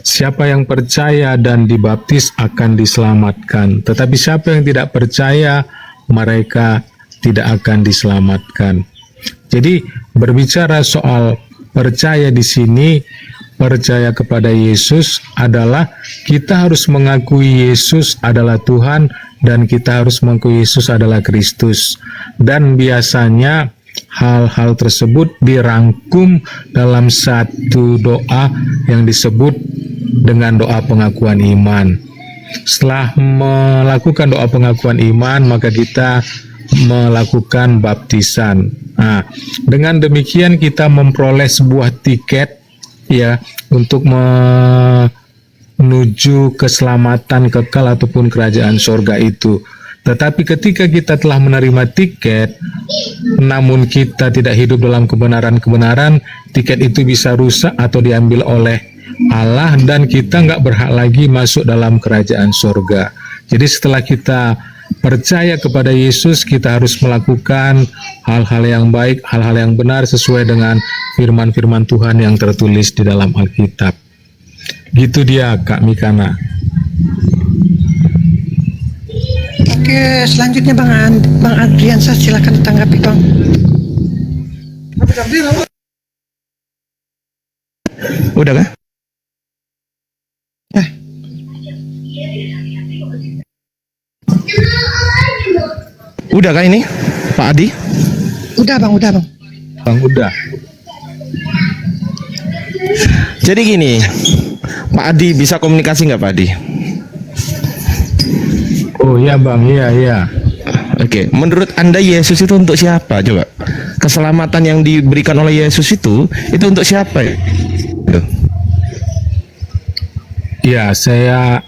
Siapa yang percaya dan dibaptis akan diselamatkan. Tetapi siapa yang tidak percaya, mereka tidak akan diselamatkan. Jadi berbicara soal percaya di sini, percaya kepada Yesus adalah kita harus mengakui Yesus adalah Tuhan dan kita harus mengakui Yesus adalah Kristus. Dan biasanya hal-hal tersebut dirangkum dalam satu doa yang disebut dengan doa pengakuan iman. Setelah melakukan doa pengakuan iman, maka kita melakukan baptisan. Nah, dengan demikian kita memperoleh sebuah tiket ya untuk menuju keselamatan kekal ataupun kerajaan sorga itu. Tetapi ketika kita telah menerima tiket, namun kita tidak hidup dalam kebenaran-kebenaran, tiket itu bisa rusak atau diambil oleh Allah dan kita nggak berhak lagi masuk dalam kerajaan sorga. Jadi setelah kita percaya kepada Yesus, kita harus melakukan hal-hal yang baik, hal-hal yang benar sesuai dengan firman-firman Tuhan yang tertulis di dalam Alkitab. Gitu dia, Kak Mikana. Oke, selanjutnya Bang Adriansa, silakan ditanggapi Bang. Udah kah? Ya. Udah kah ini, Pak Adi? Udah Bang. Bang, udah. Jadi gini, Pak Adi bisa komunikasi nggak Pak Adi? Oh iya Bang, iya. Oke, menurut Anda Yesus itu untuk siapa? Coba, keselamatan yang diberikan oleh Yesus itu untuk siapa ya? Tuh. Ya, saya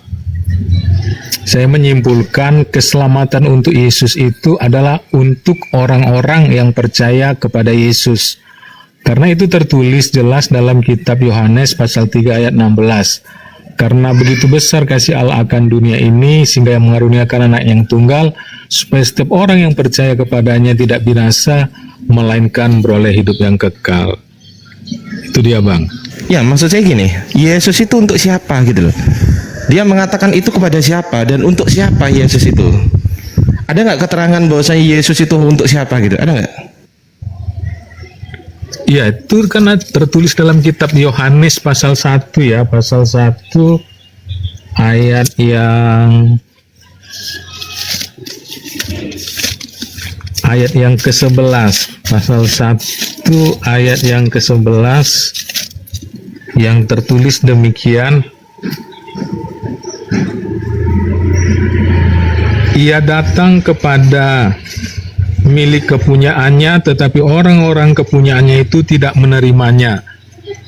menyimpulkan keselamatan untuk Yesus itu adalah untuk orang-orang yang percaya kepada Yesus. Karena itu tertulis jelas dalam kitab Yohanes pasal 3 ayat 16. Karena begitu besar kasih Allah akan dunia ini sehingga yang mengaruniakan anak yang tunggal supaya setiap orang yang percaya kepadanya tidak binasa melainkan beroleh hidup yang kekal. Itu dia Bang. Ya, maksud saya gini, Yesus itu untuk siapa gitu loh. Dia mengatakan itu kepada siapa dan untuk siapa Yesus itu? Ada nggak keterangan bahwasanya Yesus itu untuk siapa gitu? Ada nggak? Ya, itu karena tertulis dalam kitab Yohanes pasal 1 ya, pasal 1 ayat yang ke-11, pasal 1 ayat yang ke-11 yang tertulis demikian. Ia datang kepada milik kepunyaannya, tetapi orang-orang kepunyaannya itu tidak menerimanya.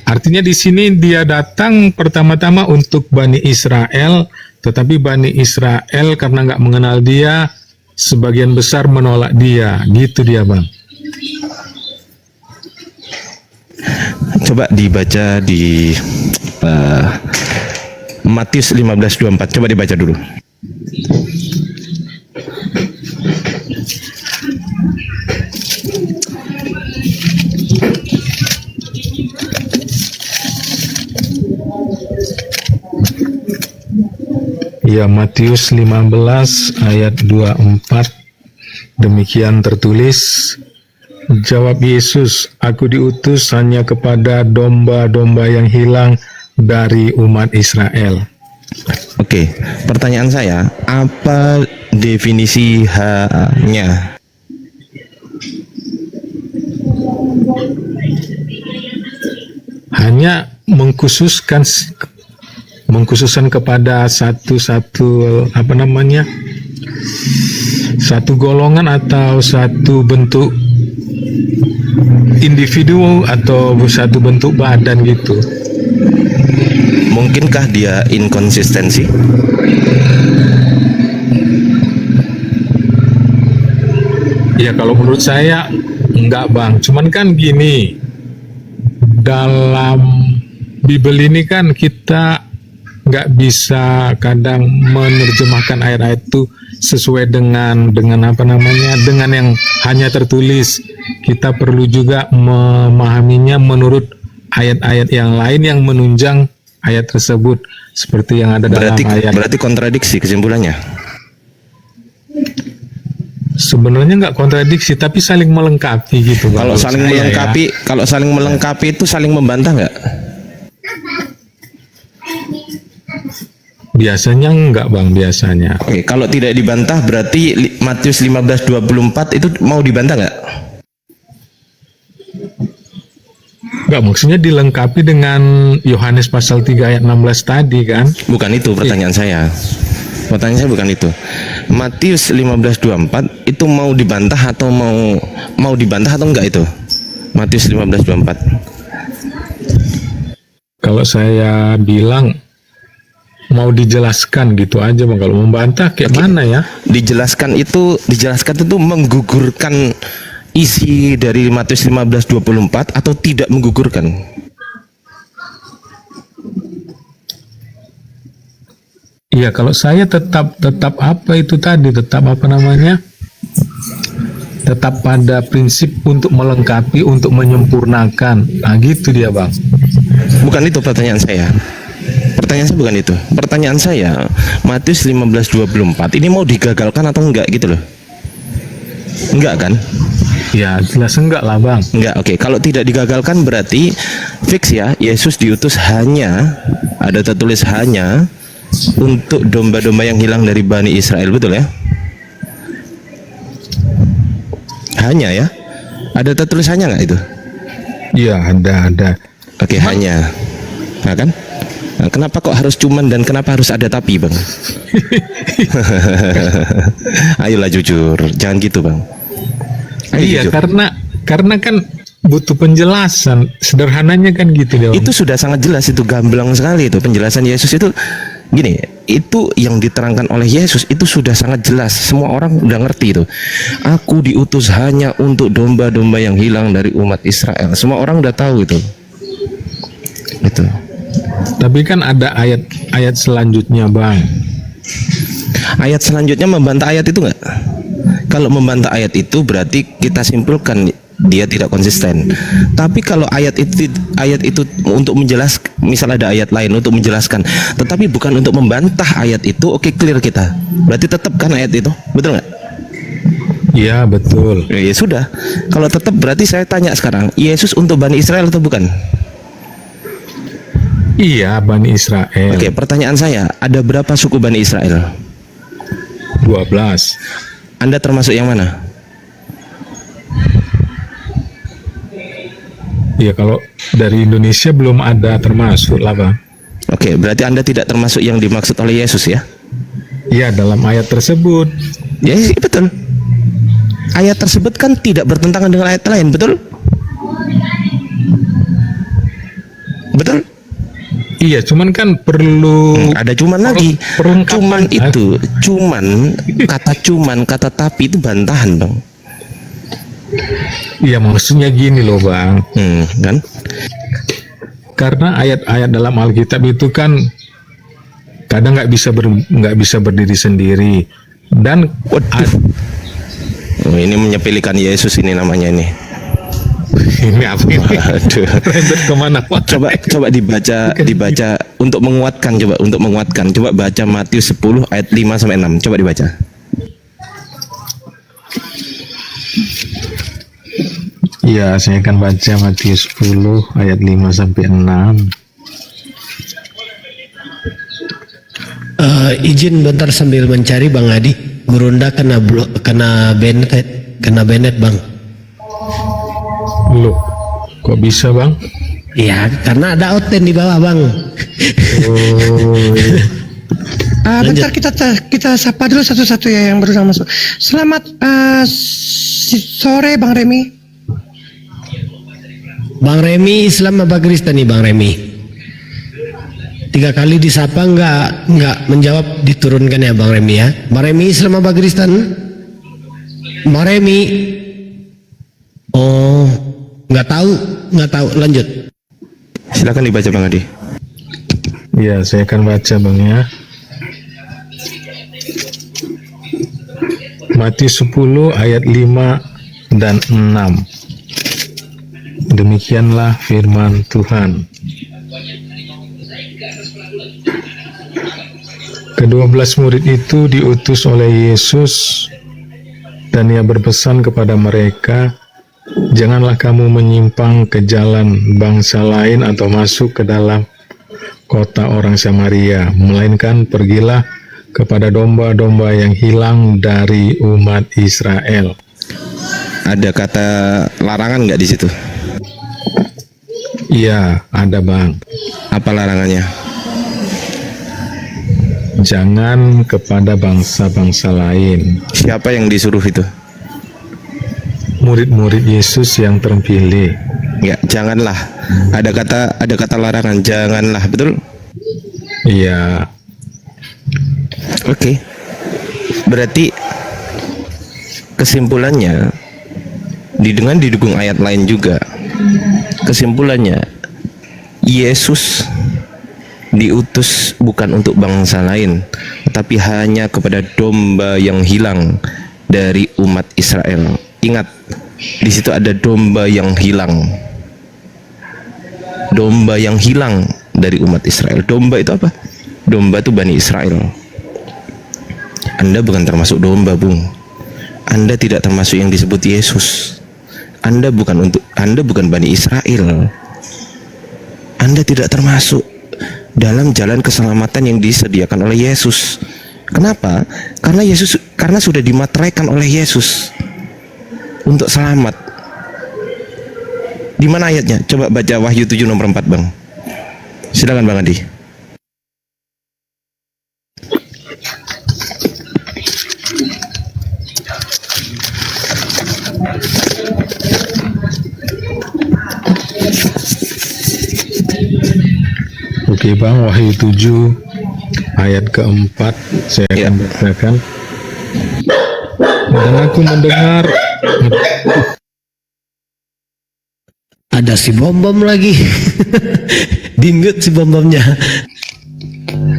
Artinya di sini dia datang pertama-tama untuk Bani Israel, tetapi Bani Israel karena nggak mengenal dia, sebagian besar menolak dia. Gitu dia Bang. Coba dibaca di Matius 15:24. Coba dibaca dulu. Ya, Matius 15 ayat 24 demikian tertulis. Jawab Yesus, aku diutus hanya kepada domba-domba yang hilang dari umat Israel. Oke, pertanyaan saya, apa definisi hanya? Hanya mengkhususkan kepada satu golongan atau satu bentuk individu atau satu bentuk badan gitu. Mungkinkah dia inkonsistensi? Ya kalau menurut saya enggak Bang, cuman kan gini, dalam Bible ini kan kita nggak bisa kadang menerjemahkan ayat-ayat itu sesuai dengan yang hanya tertulis. Kita perlu juga memahaminya menurut ayat-ayat yang lain yang menunjang ayat tersebut, seperti yang ada dalam ayat. Berarti kontradiksi kesimpulannya. Sebenarnya nggak kontradiksi, tapi saling melengkapi gitu. Kalau saling melengkapi, kalau saling melengkapi itu saling membantah nggak? Biasanya enggak Bang, biasanya. Oke, kalau tidak dibantah berarti Matius 15:24 itu mau dibantah nggak? Enggak, maksudnya dilengkapi dengan Yohanes pasal 3 ayat 16 tadi kan? Bukan itu pertanyaan saya. Pertanyaan saya bukan itu. Matius 15:24 itu mau dibantah atau mau dibantah atau enggak itu? Matius 15:24. Kalau saya bilang mau dijelaskan gitu aja bang. Kalau membantah kayak mana ya? Dijelaskan itu menggugurkan isi dari Matius 15:24 atau tidak menggugurkan? Iya, kalau saya tetap apa itu tadi, tetap apa namanya? Tetap pada prinsip untuk melengkapi, untuk menyempurnakan. Nah, gitu dia, Bang. Bukan itu pertanyaan saya. Pertanyaan saya bukan itu. Pertanyaan saya, Matius 15:24 ini mau digagalkan atau enggak gitu loh? Enggak kan? Ya, jelas enggak lah, Bang. Enggak, oke. Kalau tidak digagalkan berarti fix ya, Yesus diutus hanya, ada tertulis hanya untuk domba-domba yang hilang dari Bani Israel, betul ya? Hanya ya? Ada tertulis hanya nggak itu? Iya, ada. Oke, hanya. Nah kan? Nah, kenapa kok harus cuman dan kenapa harus ada tapi, Bang? Ayolah jujur, jangan gitu, Bang. Ayo Iya, jujur. karena kan butuh penjelasan. Sederhananya kan gitu dia, Bang. Itu sudah sangat jelas, itu gamblang sekali itu penjelasan Yesus itu. Gini, itu yang diterangkan oleh Yesus itu sudah sangat jelas. Semua orang udah ngerti itu. Aku diutus hanya untuk domba-domba yang hilang dari umat Israel. Semua orang udah tahu itu. Itu. Tapi kan ada ayat selanjutnya, Bang. Ayat selanjutnya membantah ayat itu nggak? Kalau membantah ayat itu berarti kita simpulkan dia tidak konsisten. Tapi kalau ayat itu untuk menjelaskan, misal ada ayat lain untuk menjelaskan, tetapi bukan untuk membantah ayat itu, oke, clear kita. Berarti tetap kan ayat itu, betul nggak? Iya, betul. Ya sudah. Kalau tetap berarti saya tanya sekarang, Yesus untuk Bani Israel atau bukan? Iya, Bani Israel. Oke, pertanyaan saya, ada berapa suku Bani Israel? 12. Anda termasuk yang mana? Iya, kalau dari Indonesia belum ada termasuk lah, Bang. Oke, berarti Anda tidak termasuk yang dimaksud oleh Yesus ya? Iya, dalam ayat tersebut. Ya, betul. Ayat tersebut kan tidak bertentangan dengan ayat lain, betul? Betul? Iya, cuman kan perlu Ada cuman lagi. perlengkapan. Kata tapi itu bantahan, Bang. Iya, maksudnya gini loh, Bang. Kan? Karena ayat-ayat dalam Alkitab itu kan kadang nggak bisa berdiri sendiri, dan Oh, ini menyepelekan Yesus ini namanya ini. ini apa ini? Aduh. Rembet kemana, Pak? Coba dibaca untuk menguatkan, coba baca Matius 10 ayat 5 sampai 6. Coba dibaca. Iya, saya akan baca Matius 10 ayat 5 sampai 6. Izin bentar sambil mencari Bang Adi. Gurunda kena Bennett Bang. Loh, kok bisa, Bang? Iya, karena ada oten di bawah Bang. Bentar kita sapa dulu satu-satu ya yang baru masuk. Selamat sore Bang Remi. Bang Remi Islam apa Kristen nih Bang Remi? 3 kali disapa nggak menjawab, diturunkan ya Bang Remi ya. Bang Remi Islam apa Kristen? Bang Remi. Oh, nggak tahu. Lanjut. Silakan dibaca, Bang Adi. Iya, saya akan baca, Bang, ya. Matius 10 ayat 5 dan 6. Demikianlah firman Tuhan. Ke-12 murid itu diutus oleh Yesus, dan ia berpesan kepada mereka, janganlah kamu menyimpang ke jalan bangsa lain atau masuk ke dalam kota orang Samaria, melainkan pergilah kepada domba-domba yang hilang dari umat Israel. Ada kata larangan nggak di situ? Iya, ada, Bang. Apa larangannya? Jangan kepada bangsa-bangsa lain. Siapa yang disuruh itu? Murid-murid Yesus yang terpilih. Ya, janganlah. Ada kata larangan, janganlah, betul? Iya. Oke. Berarti kesimpulannya dengan didukung ayat lain juga. Kesimpulannya Yesus diutus bukan untuk bangsa lain, tetapi hanya kepada domba yang hilang dari umat Israel. Ingat, di situ ada domba yang hilang. Domba yang hilang dari umat Israel. Domba itu apa? Domba itu Bani Israel. Anda bukan termasuk domba, Bung. Anda tidak termasuk yang disebut Yesus. Anda bukan Bani Israel. Anda tidak termasuk dalam jalan keselamatan yang disediakan oleh Yesus. Kenapa? Karena sudah dimateraikan oleh Yesus untuk selamat. Di mana ayatnya? Coba baca Wahyu 7 nomor 4, Bang. Silakan Bang Adi. Oke Bang, Wahyu 7 ayat keempat saya akan bacakan. Dan aku mendengar Ada si bom-bom lagi. Di mute si bom-bomnya.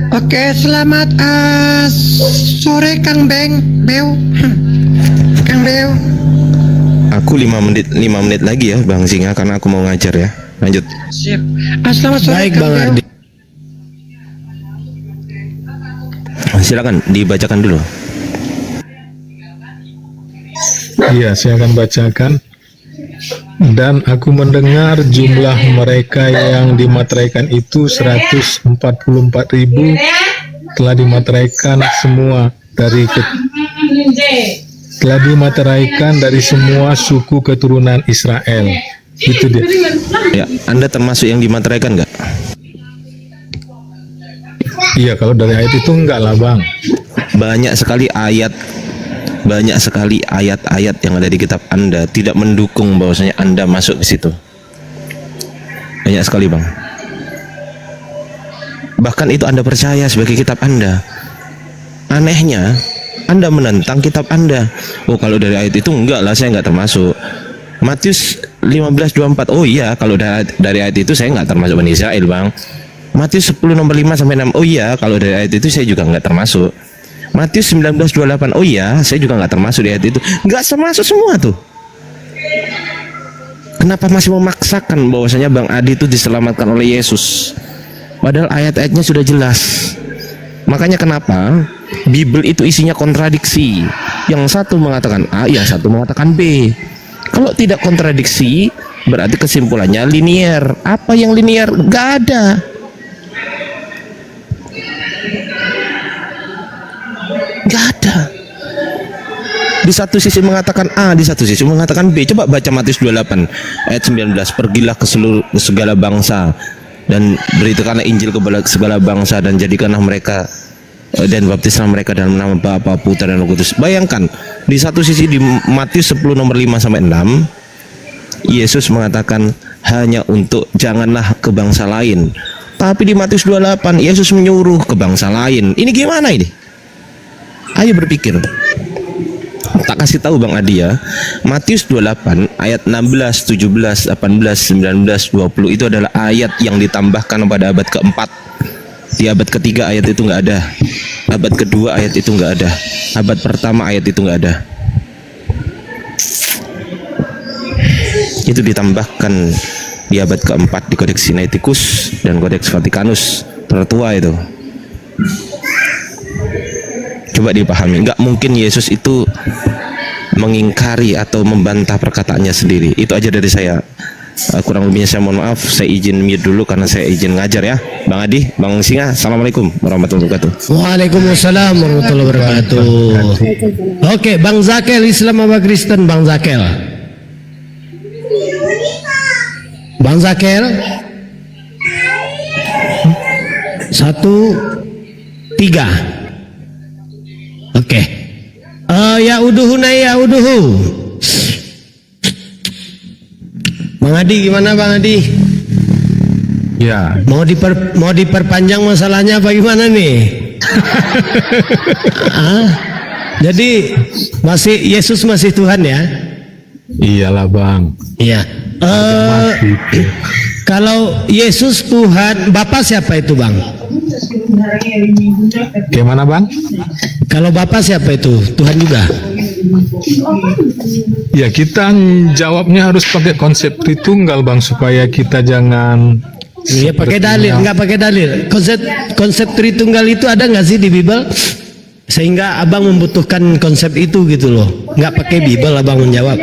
Oke, selamat sore Kang Beu. Kang Beu. Aku 5 menit lagi ya Bang Singa, karena aku mau ngajar ya. Lanjut. Sip. Selamat sore Baik Kang Bang Beu. Ardi. Silakan dibacakan dulu. Iya, saya akan bacakan. Dan aku mendengar jumlah mereka yang dimateraikan itu 144.000 telah dimateraikan dari semua suku keturunan Israel. Itu dia. Ya, Anda termasuk yang dimateraikan nggak? Iya, kalau dari ayat itu enggak lah Bang. Banyak sekali ayat-ayat yang ada di kitab Anda tidak mendukung bahwasanya Anda masuk ke situ. Banyak sekali Bang. Bahkan itu Anda percaya sebagai kitab Anda. Anehnya, Anda menentang kitab Anda. Oh, kalau dari ayat itu enggak lah, saya enggak termasuk. Matius 15:24. Oh iya, kalau dari ayat itu saya enggak termasuk Bani Israel, Bang. Matius 10 nomor 5 sampai 6. Oh iya, kalau dari ayat itu saya juga enggak termasuk. Matius 19:28. Oh iya, saya juga enggak termasuk di ayat itu. Enggak termasuk semua tuh. Kenapa masih memaksakan bahwasanya Bang Adi itu diselamatkan oleh Yesus? Padahal ayat-ayatnya sudah jelas. Makanya kenapa Bible itu isinya kontradiksi. Yang satu mengatakan A, yang satu mengatakan B. Kalau tidak kontradiksi, berarti kesimpulannya linier. Apa yang linier? Gak ada. Gak ada. Di satu sisi mengatakan A, di satu sisi mengatakan B. Coba baca Matius 28 ayat 19. Pergilah ke segala bangsa dan beritakanlah Injil kepada segala bangsa, dan jadikanlah mereka dan baptislah mereka dalam nama Bapa, Putra dan Roh Kudus. Bayangkan, di satu sisi di Matius 10 nomor 5 sampai 6, Yesus mengatakan hanya untuk janganlah ke bangsa lain. Tapi di Matius 28 Yesus menyuruh ke bangsa lain. Ini gimana ini? Ayo berpikir. Tak kasih tahu Bang Adi ya. Matius 28 ayat 16, 17, 18, 19, 20 itu adalah ayat yang ditambahkan pada abad keempat. Di abad ketiga ayat itu nggak ada. Abad kedua ayat itu nggak ada. Abad pertama ayat itu nggak ada. Itu ditambahkan di abad keempat di Kodeks Sinaiticus dan Kodeks Vatikanus tertua itu. Coba dipahami, nggak mungkin Yesus itu mengingkari atau membantah perkataannya sendiri. Itu aja dari saya. Kurang lebihnya saya mohon maaf. Saya izin mute dulu karena saya izin ngajar ya. Bang Adi, Bang Singa, assalamualaikum warahmatullahi wabarakatuh. Waalaikumsalam warahmatullahi wabarakatuh. Oke, Bang Zakel, Islam apa Kristen, Bang Zakel? Bang Zakel? 1, 3. Oke. Ya uduhu na ya uduhu. Bang Adi gimana Bang Adi? Ya, Mau diperpanjang masalahnya apa gimana nih? Jadi masih Yesus masih Tuhan ya? Iyalah bang. Iya. Kalau Yesus Tuhan, Bapa siapa itu bang? Gimana bang? Kalau Bapa siapa itu? Tuhan juga. Ya kita jawabnya harus pakai konsep Tritunggal bang, supaya kita jangan Iya pakai dalil, nggak pakai dalil. Konsep Tritunggal itu ada nggak sih di Bible? Sehingga abang membutuhkan konsep itu gitu loh. Nggak pakai Bible abang menjawab.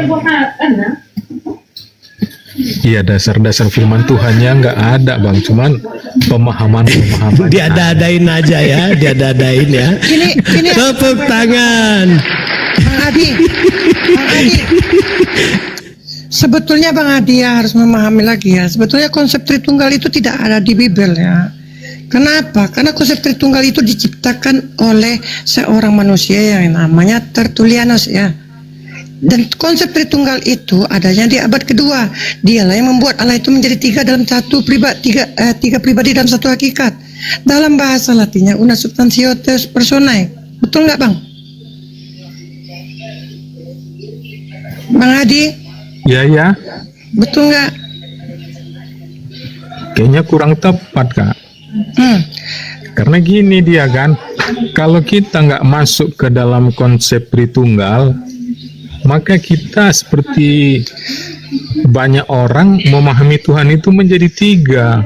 Iya, dasar-dasar firman Tuhannya nggak ada bang, cuman pemahaman Diada-adain aja ya, diada-adain ya. Ini Tepuk tangan. Bang Adi, sebetulnya Bang Adi ya harus memahami lagi ya. Sebetulnya konsep Tritunggal itu tidak ada di Bible ya. Kenapa? Karena konsep Tritunggal itu diciptakan oleh seorang manusia yang namanya Tertullianus ya. Dan konsep Tritunggal itu adanya di abad kedua. Dialah yang membuat Allah itu menjadi tiga dalam satu pribadi, tiga pribadi dalam satu hakikat. Dalam bahasa Latinnya una substantia tres personae. Betul nggak Bang? Bang Adi, ya, betul nggak? kayaknya kurang tepat kak. Karena gini dia kan, kalau kita nggak masuk ke dalam konsep Tritunggal, maka kita seperti banyak orang memahami Tuhan itu menjadi tiga.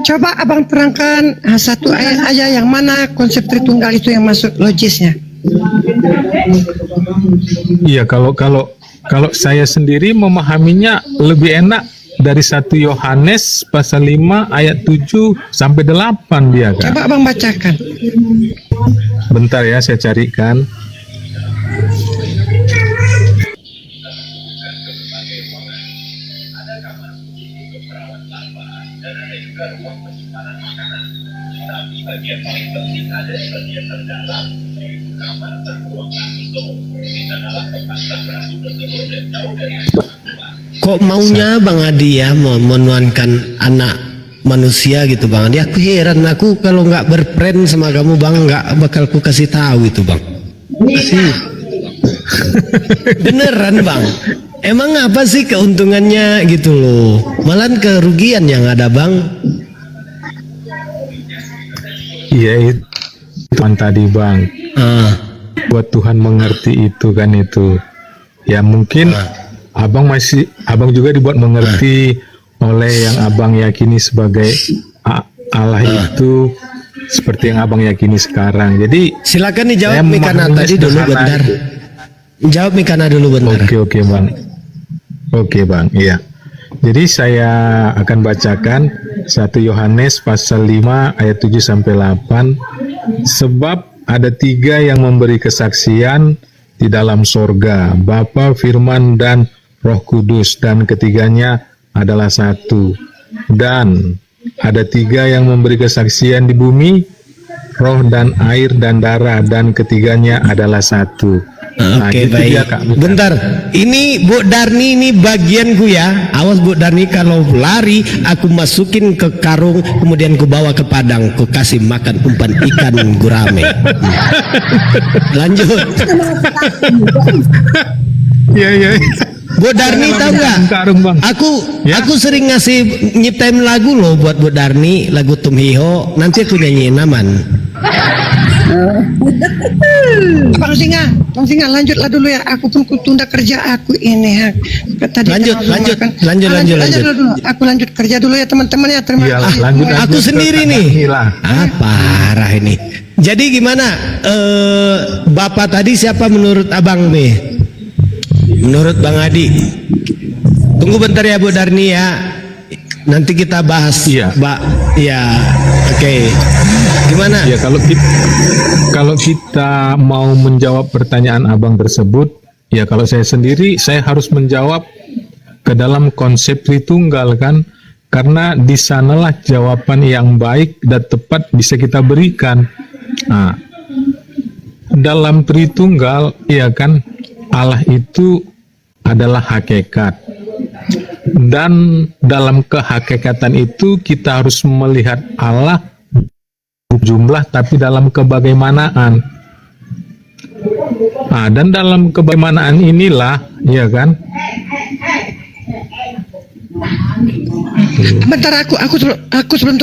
Coba abang terangkan satu ayat aja yang mana konsep Tritunggal itu yang masuk logisnya. Iya, kalau saya sendiri memahaminya lebih enak dari 1 Yohanes pasal 5 ayat 7 sampai 8 dia kan. Coba abang bacakan. Bentar ya, saya carikan. Kok maunya Bang Adi ya menuankan anak manusia gitu Bang Adi? Aku heran, aku kalau nggak berfriend sama kamu Bang nggak bakal ku kasih tahu itu Bang. Kasih. Beneran Bang. Emang apa sih keuntungannya gitu loh? Malah kerugian yang ada Bang. Iya itu Tuhan tadi Bang. Buat Tuhan mengerti itu kan itu. Ya mungkin abang juga dibuat mengerti oleh yang abang yakini sebagai Allah itu seperti yang abang yakini sekarang. Jadi silakan dijawab Mikana tadi dulu bentar. Jawab Mikana dulu bentar. Oke Bang. Oke Bang, iya. Jadi saya akan bacakan 1 Yohanes pasal 5 ayat 7 sampai 8. Sebab ada 3 yang memberi kesaksian di dalam sorga, Bapa, Firman, dan Roh Kudus, dan ketiganya adalah satu. Dan ada 3 yang memberi kesaksian di bumi, roh dan air dan darah, dan ketiganya adalah satu. Oke, gitu baik. dia, Kak. Bentar, ini Bu Darni ini bagianku ya. Awas Bu Darni kalau lari aku masukin ke karung kemudian ku bawa ke padang, ku kasih makan umpan ikan gurame. Lanjut. Iya. Bu Darni tahu nggak? Karung, Bang. Aku sering ngasih nyiptain lagu loh buat Bu Darni, lagu Tumhiho. Nanti aku nyanyiin aman. Bang Singa lanjutlah dulu ya. Aku pun tunda kerja aku ini ya. Tadi Lanjut. dulu. Aku lanjut kerja dulu ya teman-teman ya. Terima Iya, kasih. lanjut. Aku sendiri nih. Hilang. Parah ini. Jadi gimana? Bapak tadi siapa menurut abang nih? Menurut Bang Adi. Tunggu bentar ya Bu Darni ya. Nanti kita bahas. Iya. Ya, oke. Gimana? Ya kalau kita mau menjawab pertanyaan abang tersebut, ya kalau saya sendiri saya harus menjawab ke dalam konsep Tritunggal kan, karena di sanalah jawaban yang baik dan tepat bisa kita berikan. Nah, dalam Tritunggal ya kan Allah itu adalah hakikat. Dan dalam kehakikatan itu kita harus melihat Allah jumlah tapi dalam kebagaimanaan. Nah, dan dalam kebagaimanaan inilah, ya kan? Bentar aku sebelum turun